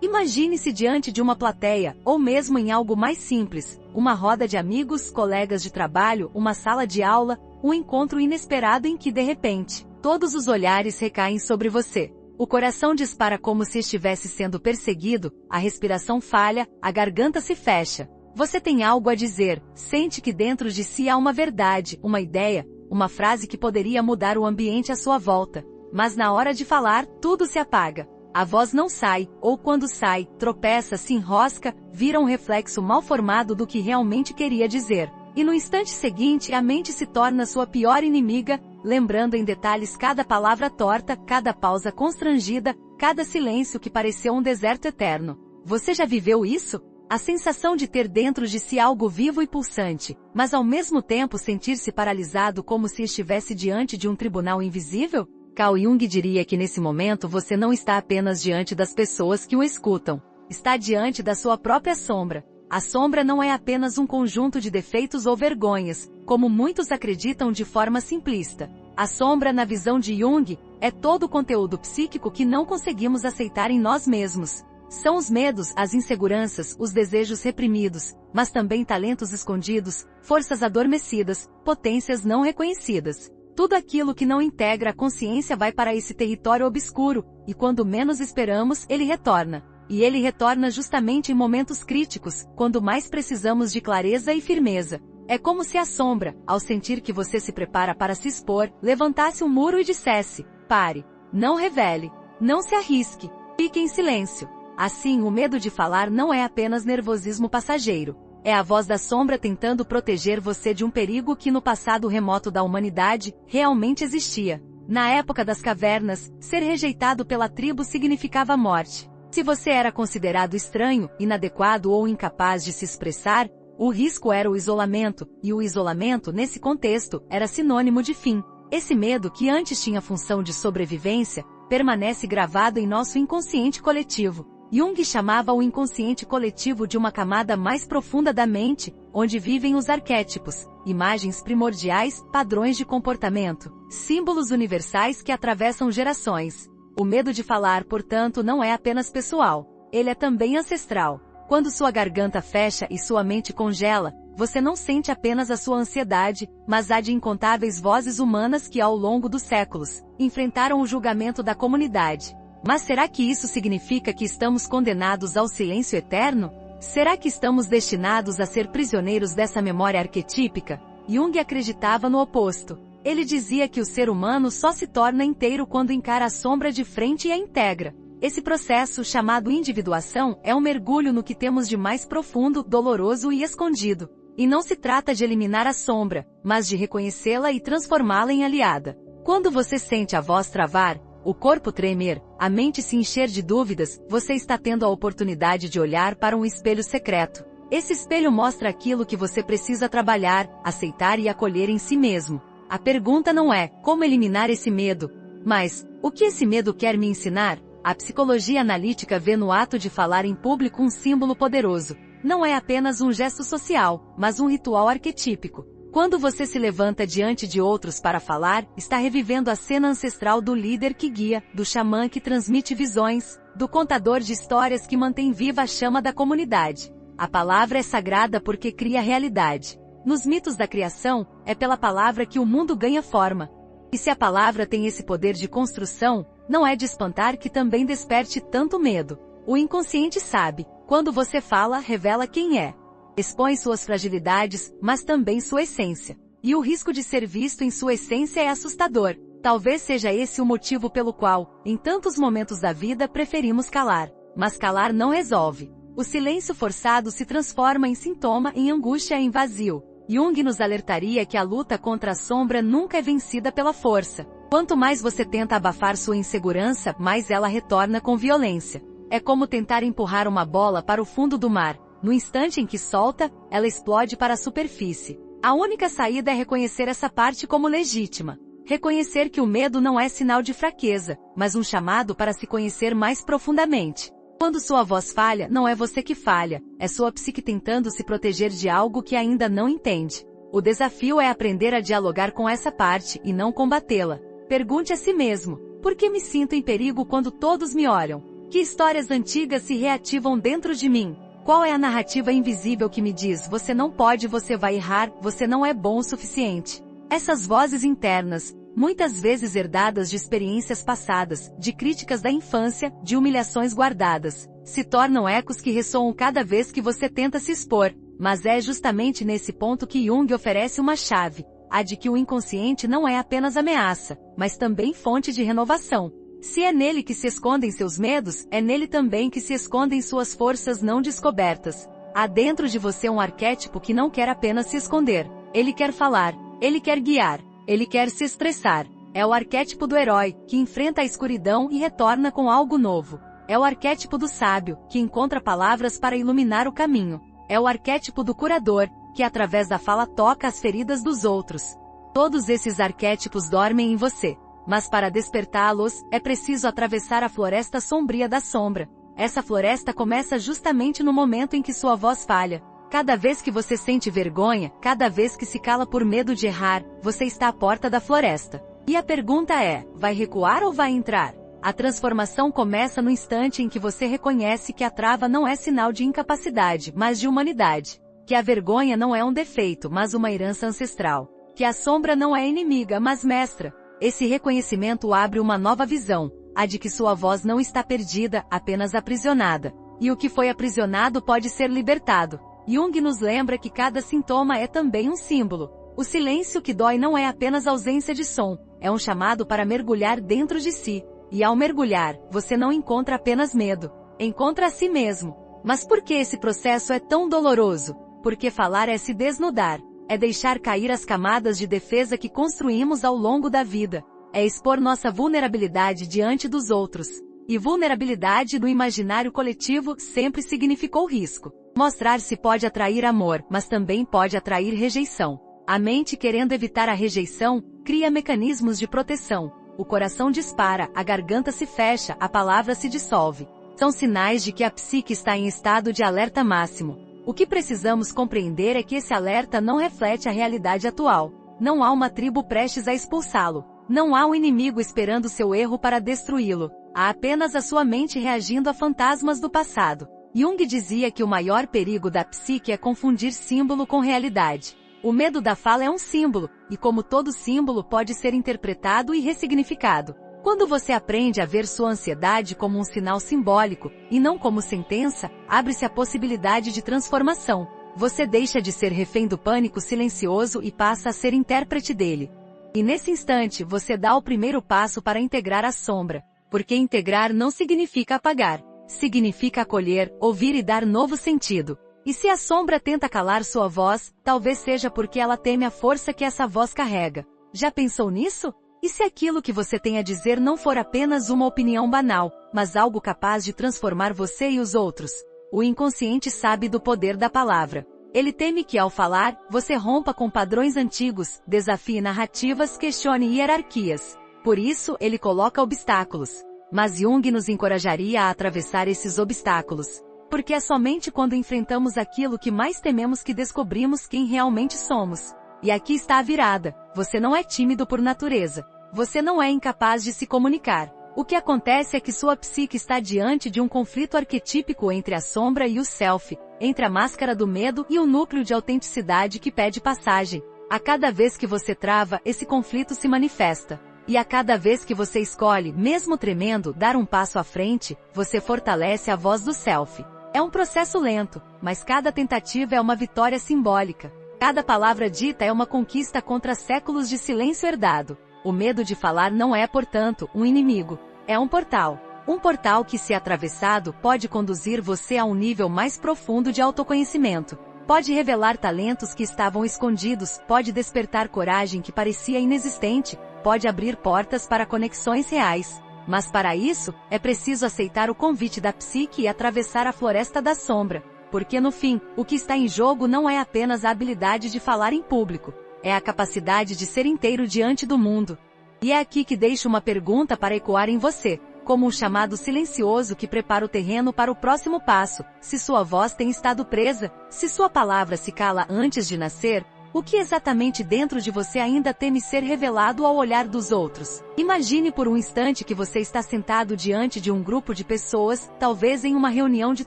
Imagine-se diante de uma plateia, ou mesmo em algo mais simples, uma roda de amigos, colegas de trabalho, uma sala de aula, um encontro inesperado em que de repente, todos os olhares recaem sobre você. O coração dispara como se estivesse sendo perseguido, a respiração falha, a garganta se fecha. Você tem algo a dizer, sente que dentro de si há uma verdade, uma ideia, uma frase que poderia mudar o ambiente à sua volta. Mas na hora de falar, tudo se apaga. A voz não sai, ou quando sai, tropeça, se enrosca, vira um reflexo mal formado do que realmente queria dizer. E no instante seguinte a mente se torna sua pior inimiga, lembrando em detalhes cada palavra torta, cada pausa constrangida, cada silêncio que pareceu um deserto eterno. Você já viveu isso? A sensação de ter dentro de si algo vivo e pulsante, mas ao mesmo tempo sentir-se paralisado como se estivesse diante de um tribunal invisível? Carl Jung diria que nesse momento você não está apenas diante das pessoas que o escutam. Está diante da sua própria sombra. A sombra não é apenas um conjunto de defeitos ou vergonhas, como muitos acreditam de forma simplista. A sombra, na visão de Jung, é todo o conteúdo psíquico que não conseguimos aceitar em nós mesmos. São os medos, as inseguranças, os desejos reprimidos, mas também talentos escondidos, forças adormecidas, potências não reconhecidas. Tudo aquilo que não integra a consciência vai para esse território obscuro, e quando menos esperamos, ele retorna. E ele retorna justamente em momentos críticos, quando mais precisamos de clareza e firmeza. É como se a sombra, ao sentir que você se prepara para se expor, levantasse um muro e dissesse: pare, não revele, não se arrisque, fique em silêncio. Assim, o medo de falar não é apenas nervosismo passageiro. É a voz da sombra tentando proteger você de um perigo que no passado remoto da humanidade, realmente existia. Na época das cavernas, ser rejeitado pela tribo significava morte. Se você era considerado estranho, inadequado ou incapaz de se expressar, o risco era o isolamento, e o isolamento, nesse contexto, era sinônimo de fim. Esse medo, que antes tinha função de sobrevivência, permanece gravado em nosso inconsciente coletivo. Jung chamava o inconsciente coletivo de uma camada mais profunda da mente, onde vivem os arquétipos, imagens primordiais, padrões de comportamento, símbolos universais que atravessam gerações. O medo de falar, portanto, não é apenas pessoal, ele é também ancestral. Quando sua garganta fecha e sua mente congela, você não sente apenas a sua ansiedade, mas a de incontáveis vozes humanas que ao longo dos séculos, enfrentaram o julgamento da comunidade. Mas será que isso significa que estamos condenados ao silêncio eterno? Será que estamos destinados a ser prisioneiros dessa memória arquetípica? Jung acreditava no oposto. Ele dizia que o ser humano só se torna inteiro quando encara a sombra de frente e a integra. Esse processo, chamado individuação, é um mergulho no que temos de mais profundo, doloroso e escondido. E não se trata de eliminar a sombra, mas de reconhecê-la e transformá-la em aliada. Quando você sente a voz travar, o corpo tremer, a mente se encher de dúvidas, você está tendo a oportunidade de olhar para um espelho secreto. Esse espelho mostra aquilo que você precisa trabalhar, aceitar e acolher em si mesmo. A pergunta não é como eliminar esse medo, mas o que esse medo quer me ensinar? A psicologia analítica vê no ato de falar em público um símbolo poderoso. Não é apenas um gesto social, mas um ritual arquetípico. Quando você se levanta diante de outros para falar, está revivendo a cena ancestral do líder que guia, do xamã que transmite visões, do contador de histórias que mantém viva a chama da comunidade. A palavra é sagrada porque cria realidade. Nos mitos da criação, é pela palavra que o mundo ganha forma. E se a palavra tem esse poder de construção, não é de espantar que também desperte tanto medo. O inconsciente sabe, quando você fala, revela quem é. Expõe suas fragilidades, mas também sua essência. E o risco de ser visto em sua essência é assustador. Talvez seja esse o motivo pelo qual, em tantos momentos da vida, preferimos calar. Mas calar não resolve. O silêncio forçado se transforma em sintoma, em angústia e em vazio. Jung nos alertaria que a luta contra a sombra nunca é vencida pela força. Quanto mais você tenta abafar sua insegurança, mais ela retorna com violência. É como tentar empurrar uma bola para o fundo do mar. No instante em que solta, ela explode para a superfície. A única saída é reconhecer essa parte como legítima. Reconhecer que o medo não é sinal de fraqueza, mas um chamado para se conhecer mais profundamente. Quando sua voz falha, não é você que falha, é sua psique tentando se proteger de algo que ainda não entende. O desafio é aprender a dialogar com essa parte e não combatê-la. Pergunte a si mesmo: por que me sinto em perigo quando todos me olham? Que histórias antigas se reativam dentro de mim? Qual é a narrativa invisível que me diz: você não pode, você vai errar, você não é bom o suficiente? Essas vozes internas, muitas vezes herdadas de experiências passadas, de críticas da infância, de humilhações guardadas, se tornam ecos que ressoam cada vez que você tenta se expor. Mas é justamente nesse ponto que Jung oferece uma chave, a de que o inconsciente não é apenas ameaça, mas também fonte de renovação. Se é nele que se escondem seus medos, é nele também que se escondem suas forças não descobertas. Há dentro de você um arquétipo que não quer apenas se esconder. Ele quer falar, ele quer guiar, ele quer se expressar. É o arquétipo do herói, que enfrenta a escuridão e retorna com algo novo. É o arquétipo do sábio, que encontra palavras para iluminar o caminho. É o arquétipo do curador, que através da fala toca as feridas dos outros. Todos esses arquétipos dormem em você. Mas para despertá-los, é preciso atravessar a floresta sombria da sombra. Essa floresta começa justamente no momento em que sua voz falha. Cada vez que você sente vergonha, cada vez que se cala por medo de errar, você está à porta da floresta. E a pergunta é: vai recuar ou vai entrar? A transformação começa no instante em que você reconhece que a trava não é sinal de incapacidade, mas de humanidade. Que a vergonha não é um defeito, mas uma herança ancestral. Que a sombra não é inimiga, mas mestra. Esse reconhecimento abre uma nova visão, a de que sua voz não está perdida, apenas aprisionada. E o que foi aprisionado pode ser libertado. Jung nos lembra que cada sintoma é também um símbolo. O silêncio que dói não é apenas ausência de som, é um chamado para mergulhar dentro de si. E ao mergulhar, você não encontra apenas medo, encontra a si mesmo. Mas por que esse processo é tão doloroso? Porque falar é se desnudar. É deixar cair as camadas de defesa que construímos ao longo da vida. É expor nossa vulnerabilidade diante dos outros. E vulnerabilidade no imaginário coletivo sempre significou risco. Mostrar-se pode atrair amor, mas também pode atrair rejeição. A mente, querendo evitar a rejeição, cria mecanismos de proteção. O coração dispara, a garganta se fecha, a palavra se dissolve. São sinais de que a psique está em estado de alerta máximo. O que precisamos compreender é que esse alerta não reflete a realidade atual. Não há uma tribo prestes a expulsá-lo. Não há um inimigo esperando seu erro para destruí-lo. Há apenas a sua mente reagindo a fantasmas do passado. Jung dizia que o maior perigo da psique é confundir símbolo com realidade. O medo da fala é um símbolo, e como todo símbolo pode ser interpretado e ressignificado. Quando você aprende a ver sua ansiedade como um sinal simbólico, e não como sentença, abre-se a possibilidade de transformação. Você deixa de ser refém do pânico silencioso e passa a ser intérprete dele. E nesse instante você dá o primeiro passo para integrar a sombra. Porque integrar não significa apagar. Significa acolher, ouvir e dar novo sentido. E se a sombra tenta calar sua voz, talvez seja porque ela teme a força que essa voz carrega. Já pensou nisso? E se aquilo que você tem a dizer não for apenas uma opinião banal, mas algo capaz de transformar você e os outros? O inconsciente sabe do poder da palavra. Ele teme que ao falar, você rompa com padrões antigos, desafie narrativas, questione hierarquias. Por isso, ele coloca obstáculos. Mas Jung nos encorajaria a atravessar esses obstáculos. Porque é somente quando enfrentamos aquilo que mais tememos que descobrimos quem realmente somos. E aqui está a virada. Você não é tímido por natureza. Você não é incapaz de se comunicar. O que acontece é que sua psique está diante de um conflito arquetípico entre a sombra e o self, entre a máscara do medo e o núcleo de autenticidade que pede passagem. A cada vez que você trava, esse conflito se manifesta. E a cada vez que você escolhe, mesmo tremendo, dar um passo à frente, você fortalece a voz do self. É um processo lento, mas cada tentativa é uma vitória simbólica. Cada palavra dita é uma conquista contra séculos de silêncio herdado. O medo de falar não é, portanto, um inimigo. É um portal. Um portal que, se atravessado, pode conduzir você a um nível mais profundo de autoconhecimento. Pode revelar talentos que estavam escondidos, pode despertar coragem que parecia inexistente, pode abrir portas para conexões reais. Mas para isso, é preciso aceitar o convite da psique e atravessar a floresta da sombra. Porque no fim, o que está em jogo não é apenas a habilidade de falar em público. É a capacidade de ser inteiro diante do mundo. E é aqui que deixo uma pergunta para ecoar em você, como um chamado silencioso que prepara o terreno para o próximo passo. Se sua voz tem estado presa, se sua palavra se cala antes de nascer, O que exatamente dentro de você ainda teme ser revelado ao olhar dos outros? Imagine por um instante que você está sentado diante de um grupo de pessoas, talvez em uma reunião de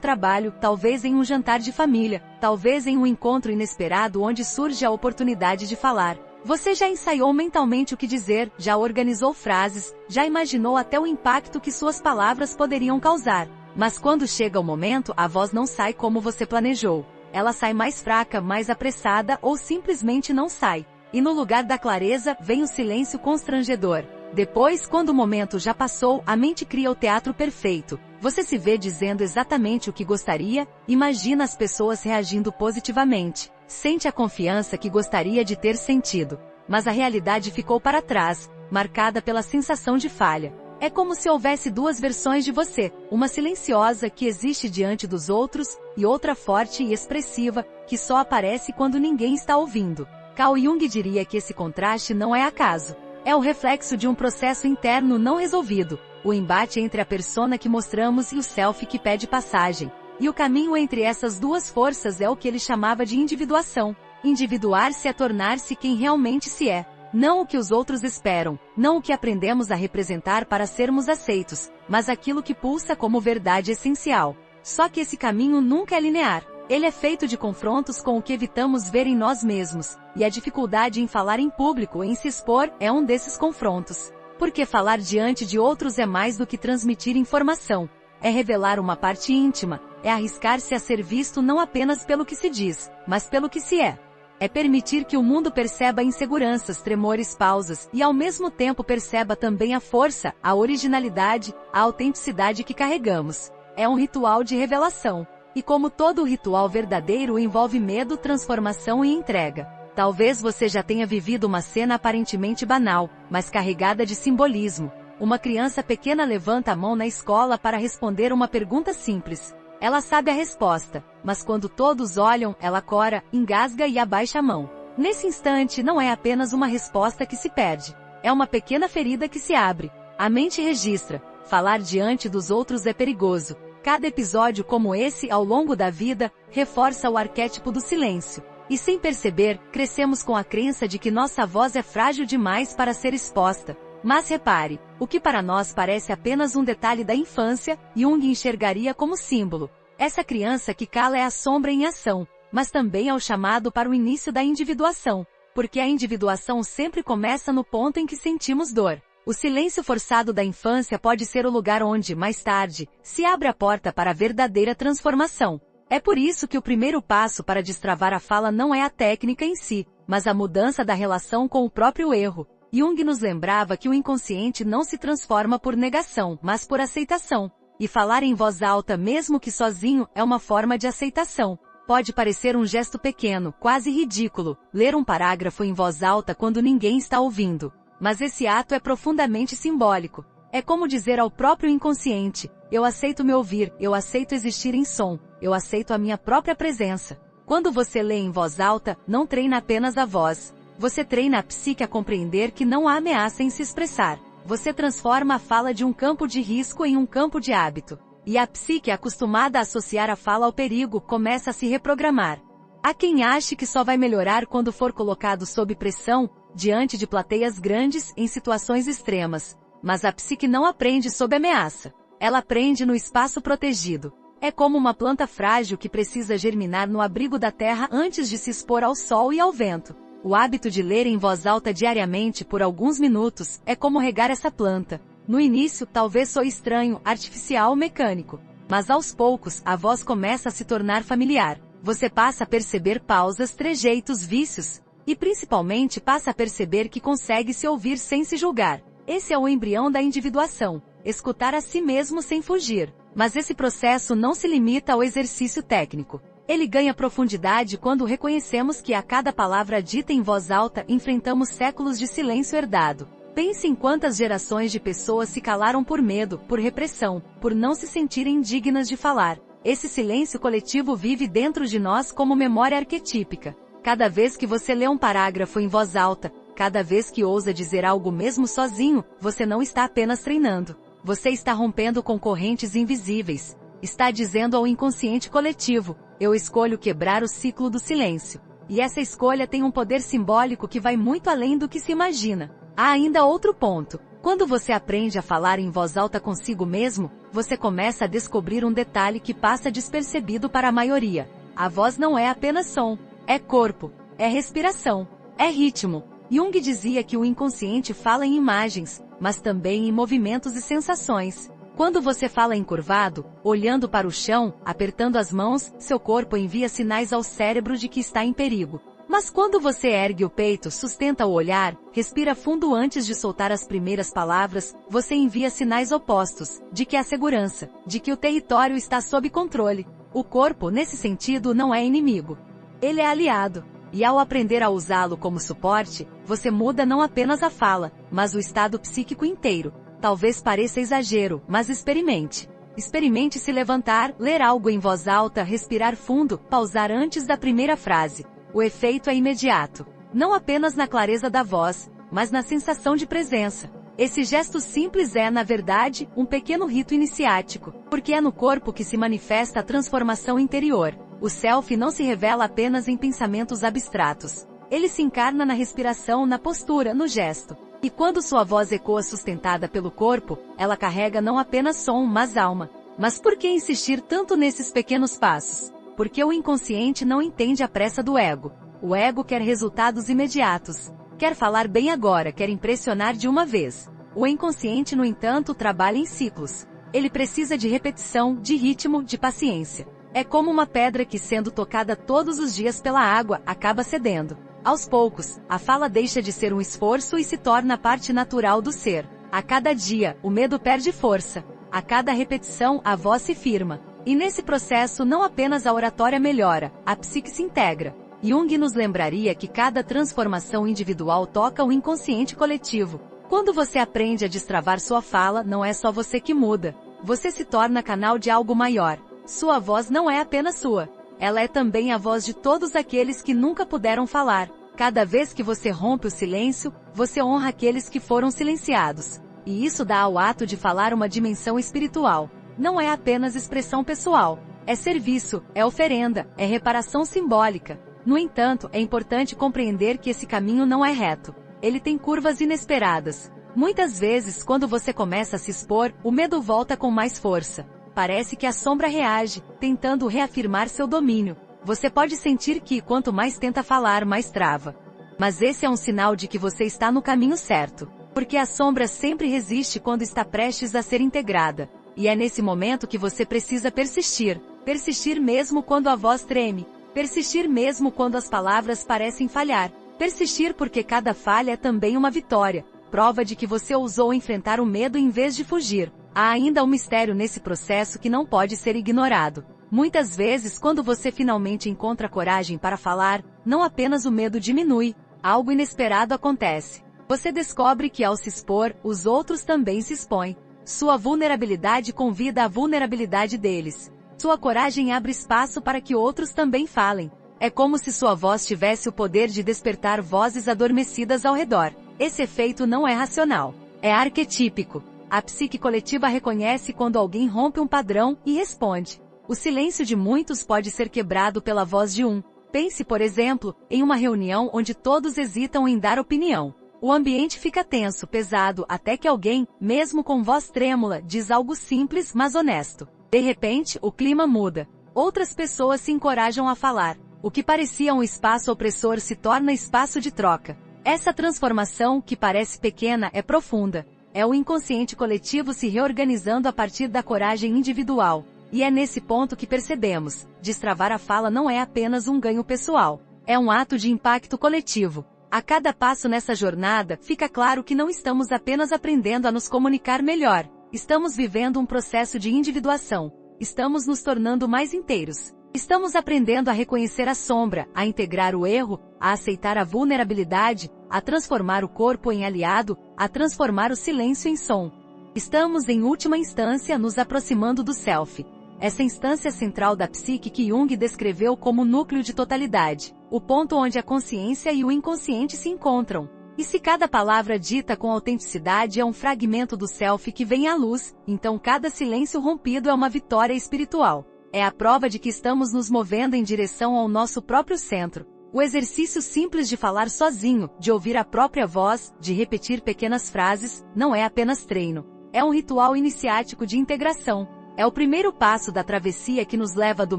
trabalho, talvez em um jantar de família, talvez em um encontro inesperado onde surge a oportunidade de falar. Você já ensaiou mentalmente o que dizer, já organizou frases, já imaginou até o impacto que suas palavras poderiam causar. Mas quando chega o momento, a voz não sai como você planejou. Ela sai mais fraca, mais apressada ou simplesmente não sai. E no lugar da clareza, vem o silêncio constrangedor. Depois, quando o momento já passou, a mente cria o teatro perfeito. Você se vê dizendo exatamente o que gostaria, imagina as pessoas reagindo positivamente. Sente a confiança que gostaria de ter sentido. Mas a realidade ficou para trás, marcada pela sensação de falha. É como se houvesse duas versões de você, uma silenciosa que existe diante dos outros, e outra forte e expressiva, que só aparece quando ninguém está ouvindo. Carl Jung diria que esse contraste não é acaso. É o reflexo de um processo interno não resolvido, o embate entre a persona que mostramos e o self que pede passagem. E o caminho entre essas duas forças é o que ele chamava de individuação. Individuar-se é tornar-se quem realmente se é. Não o que os outros esperam, não o que aprendemos a representar para sermos aceitos, mas aquilo que pulsa como verdade essencial. Só que esse caminho nunca é linear. Ele é feito de confrontos com o que evitamos ver em nós mesmos, e a dificuldade em falar em público, em se expor, é um desses confrontos. Porque falar diante de outros é mais do que transmitir informação. É revelar uma parte íntima, é arriscar-se a ser visto não apenas pelo que se diz, mas pelo que se é. É permitir que o mundo perceba inseguranças, tremores, pausas, e ao mesmo tempo perceba também a força, a originalidade, a autenticidade que carregamos. É um ritual de revelação. E como todo ritual verdadeiro envolve medo, transformação e entrega. Talvez você já tenha vivido uma cena aparentemente banal, mas carregada de simbolismo. Uma criança pequena levanta a mão na escola para responder uma pergunta simples. Ela sabe a resposta, mas quando todos olham, ela cora, engasga e abaixa a mão. Nesse instante não é apenas uma resposta que se perde. É uma pequena ferida que se abre. A mente registra. Falar diante dos outros é perigoso. Cada episódio como esse ao longo da vida, reforça o arquétipo do silêncio. E sem perceber, crescemos com a crença de que nossa voz é frágil demais para ser exposta. Mas repare, o que para nós parece apenas um detalhe da infância, Jung enxergaria como símbolo. Essa criança que cala é a sombra em ação, mas também é o chamado para o início da individuação, porque a individuação sempre começa no ponto em que sentimos dor. O silêncio forçado da infância pode ser o lugar onde, mais tarde, se abre a porta para a verdadeira transformação. É por isso que o primeiro passo para destravar a fala não é a técnica em si, mas a mudança da relação com o próprio erro. Jung nos lembrava que o inconsciente não se transforma por negação, mas por aceitação. E falar em voz alta mesmo que sozinho é uma forma de aceitação. Pode parecer um gesto pequeno, quase ridículo, ler um parágrafo em voz alta quando ninguém está ouvindo. Mas esse ato é profundamente simbólico. É como dizer ao próprio inconsciente, eu aceito me ouvir, eu aceito existir em som, eu aceito a minha própria presença. Quando você lê em voz alta, não treina apenas a voz. Você treina a psique a compreender que não há ameaça em se expressar. Você transforma a fala de um campo de risco em um campo de hábito. E a psique, acostumada a associar a fala ao perigo, começa a se reprogramar. Há quem ache que só vai melhorar quando for colocado sob pressão, diante de plateias grandes, em situações extremas. Mas a psique não aprende sob ameaça. Ela aprende no espaço protegido. É como uma planta frágil que precisa germinar no abrigo da terra antes de se expor ao sol e ao vento. O hábito de ler em voz alta diariamente por alguns minutos é como regar essa planta. No início, talvez soe estranho, artificial, mecânico. Mas aos poucos, a voz começa a se tornar familiar. Você passa a perceber pausas, trejeitos, vícios. E principalmente passa a perceber que consegue se ouvir sem se julgar. Esse é o embrião da individuação. Escutar a si mesmo sem fugir. Mas esse processo não se limita ao exercício técnico. Ele ganha profundidade quando reconhecemos que a cada palavra dita em voz alta enfrentamos séculos de silêncio herdado. Pense em quantas gerações de pessoas se calaram por medo, por repressão, por não se sentirem dignas de falar. Esse silêncio coletivo vive dentro de nós como memória arquetípica. Cada vez que você lê um parágrafo em voz alta, cada vez que ousa dizer algo mesmo sozinho, você não está apenas treinando. Você está rompendo com correntes invisíveis. Está dizendo ao inconsciente coletivo, eu escolho quebrar o ciclo do silêncio. E essa escolha tem um poder simbólico que vai muito além do que se imagina. Há ainda outro ponto. Quando você aprende a falar em voz alta consigo mesmo, você começa a descobrir um detalhe que passa despercebido para a maioria. A voz não é apenas som, é corpo, é respiração, é ritmo. Jung dizia que o inconsciente fala em imagens, mas também em movimentos e sensações. Quando você fala encurvado, olhando para o chão, apertando as mãos, seu corpo envia sinais ao cérebro de que está em perigo. Mas quando você ergue o peito, sustenta o olhar, respira fundo antes de soltar as primeiras palavras, você envia sinais opostos, de que há segurança, de que o território está sob controle. O corpo, nesse sentido, não é inimigo. Ele é aliado. E ao aprender a usá-lo como suporte, você muda não apenas a fala, mas o estado psíquico inteiro. Talvez pareça exagero, mas experimente. Experimente se levantar, ler algo em voz alta, respirar fundo, pausar antes da primeira frase. O efeito é imediato. Não apenas na clareza da voz, mas na sensação de presença. Esse gesto simples é, na verdade, um pequeno rito iniciático, porque é no corpo que se manifesta a transformação interior. O self não se revela apenas em pensamentos abstratos. Ele se encarna na respiração, na postura, no gesto. E quando sua voz ecoa sustentada pelo corpo, ela carrega não apenas som, mas alma. Mas por que insistir tanto nesses pequenos passos? Porque o inconsciente não entende a pressa do ego. O ego quer resultados imediatos. Quer falar bem agora, quer impressionar de uma vez. O inconsciente, no entanto, trabalha em ciclos. Ele precisa de repetição, de ritmo, de paciência. É como uma pedra que, sendo tocada todos os dias pela água, acaba cedendo. Aos poucos, a fala deixa de ser um esforço e se torna parte natural do ser. A cada dia, o medo perde força. A cada repetição, a voz se firma. E nesse processo não apenas a oratória melhora, a psique se integra. Jung nos lembraria que cada transformação individual toca o inconsciente coletivo. Quando você aprende a destravar sua fala, não é só você que muda. Você se torna canal de algo maior. Sua voz não é apenas sua. Ela é também a voz de todos aqueles que nunca puderam falar. Cada vez que você rompe o silêncio, você honra aqueles que foram silenciados. E isso dá ao ato de falar uma dimensão espiritual. Não é apenas expressão pessoal. É serviço, é oferenda, é reparação simbólica. No entanto, é importante compreender que esse caminho não é reto. Ele tem curvas inesperadas. Muitas vezes, quando você começa a se expor, o medo volta com mais força. Parece que a sombra reage, tentando reafirmar seu domínio. Você pode sentir que, quanto mais tenta falar, mais trava. Mas esse é um sinal de que você está no caminho certo. Porque a sombra sempre resiste quando está prestes a ser integrada. E é nesse momento que você precisa persistir. Persistir mesmo quando a voz treme. Persistir mesmo quando as palavras parecem falhar. Persistir porque cada falha é também uma vitória. Prova de que você ousou enfrentar o medo em vez de fugir. Há ainda um mistério nesse processo que não pode ser ignorado. Muitas vezes, quando você finalmente encontra coragem para falar, não apenas o medo diminui, algo inesperado acontece. Você descobre que ao se expor, os outros também se expõem. Sua vulnerabilidade convida a vulnerabilidade deles. Sua coragem abre espaço para que outros também falem. É como se sua voz tivesse o poder de despertar vozes adormecidas ao redor. Esse efeito não é racional. É arquetípico. A psique coletiva reconhece quando alguém rompe um padrão e responde. O silêncio de muitos pode ser quebrado pela voz de um. Pense, por exemplo, em uma reunião onde todos hesitam em dar opinião. O ambiente fica tenso, pesado, até que alguém, mesmo com voz trêmula, diz algo simples, mas honesto. De repente, o clima muda. Outras pessoas se encorajam a falar. O que parecia um espaço opressor se torna espaço de troca. Essa transformação, que parece pequena, é profunda. É o inconsciente coletivo se reorganizando a partir da coragem individual. E é nesse ponto que percebemos, destravar a fala não é apenas um ganho pessoal. É um ato de impacto coletivo. A cada passo nessa jornada, fica claro que não estamos apenas aprendendo a nos comunicar melhor. Estamos vivendo um processo de individuação. Estamos nos tornando mais inteiros. Estamos aprendendo a reconhecer a sombra, a integrar o erro, a aceitar a vulnerabilidade, a transformar o corpo em aliado, a transformar o silêncio em som. Estamos, em última instância, nos aproximando do self. Essa instância central da psique que Jung descreveu como núcleo de totalidade, o ponto onde a consciência e o inconsciente se encontram. E se cada palavra dita com autenticidade é um fragmento do self que vem à luz, então cada silêncio rompido é uma vitória espiritual. É a prova de que estamos nos movendo em direção ao nosso próprio centro. O exercício simples de falar sozinho, de ouvir a própria voz, de repetir pequenas frases, não é apenas treino. É um ritual iniciático de integração. É o primeiro passo da travessia que nos leva do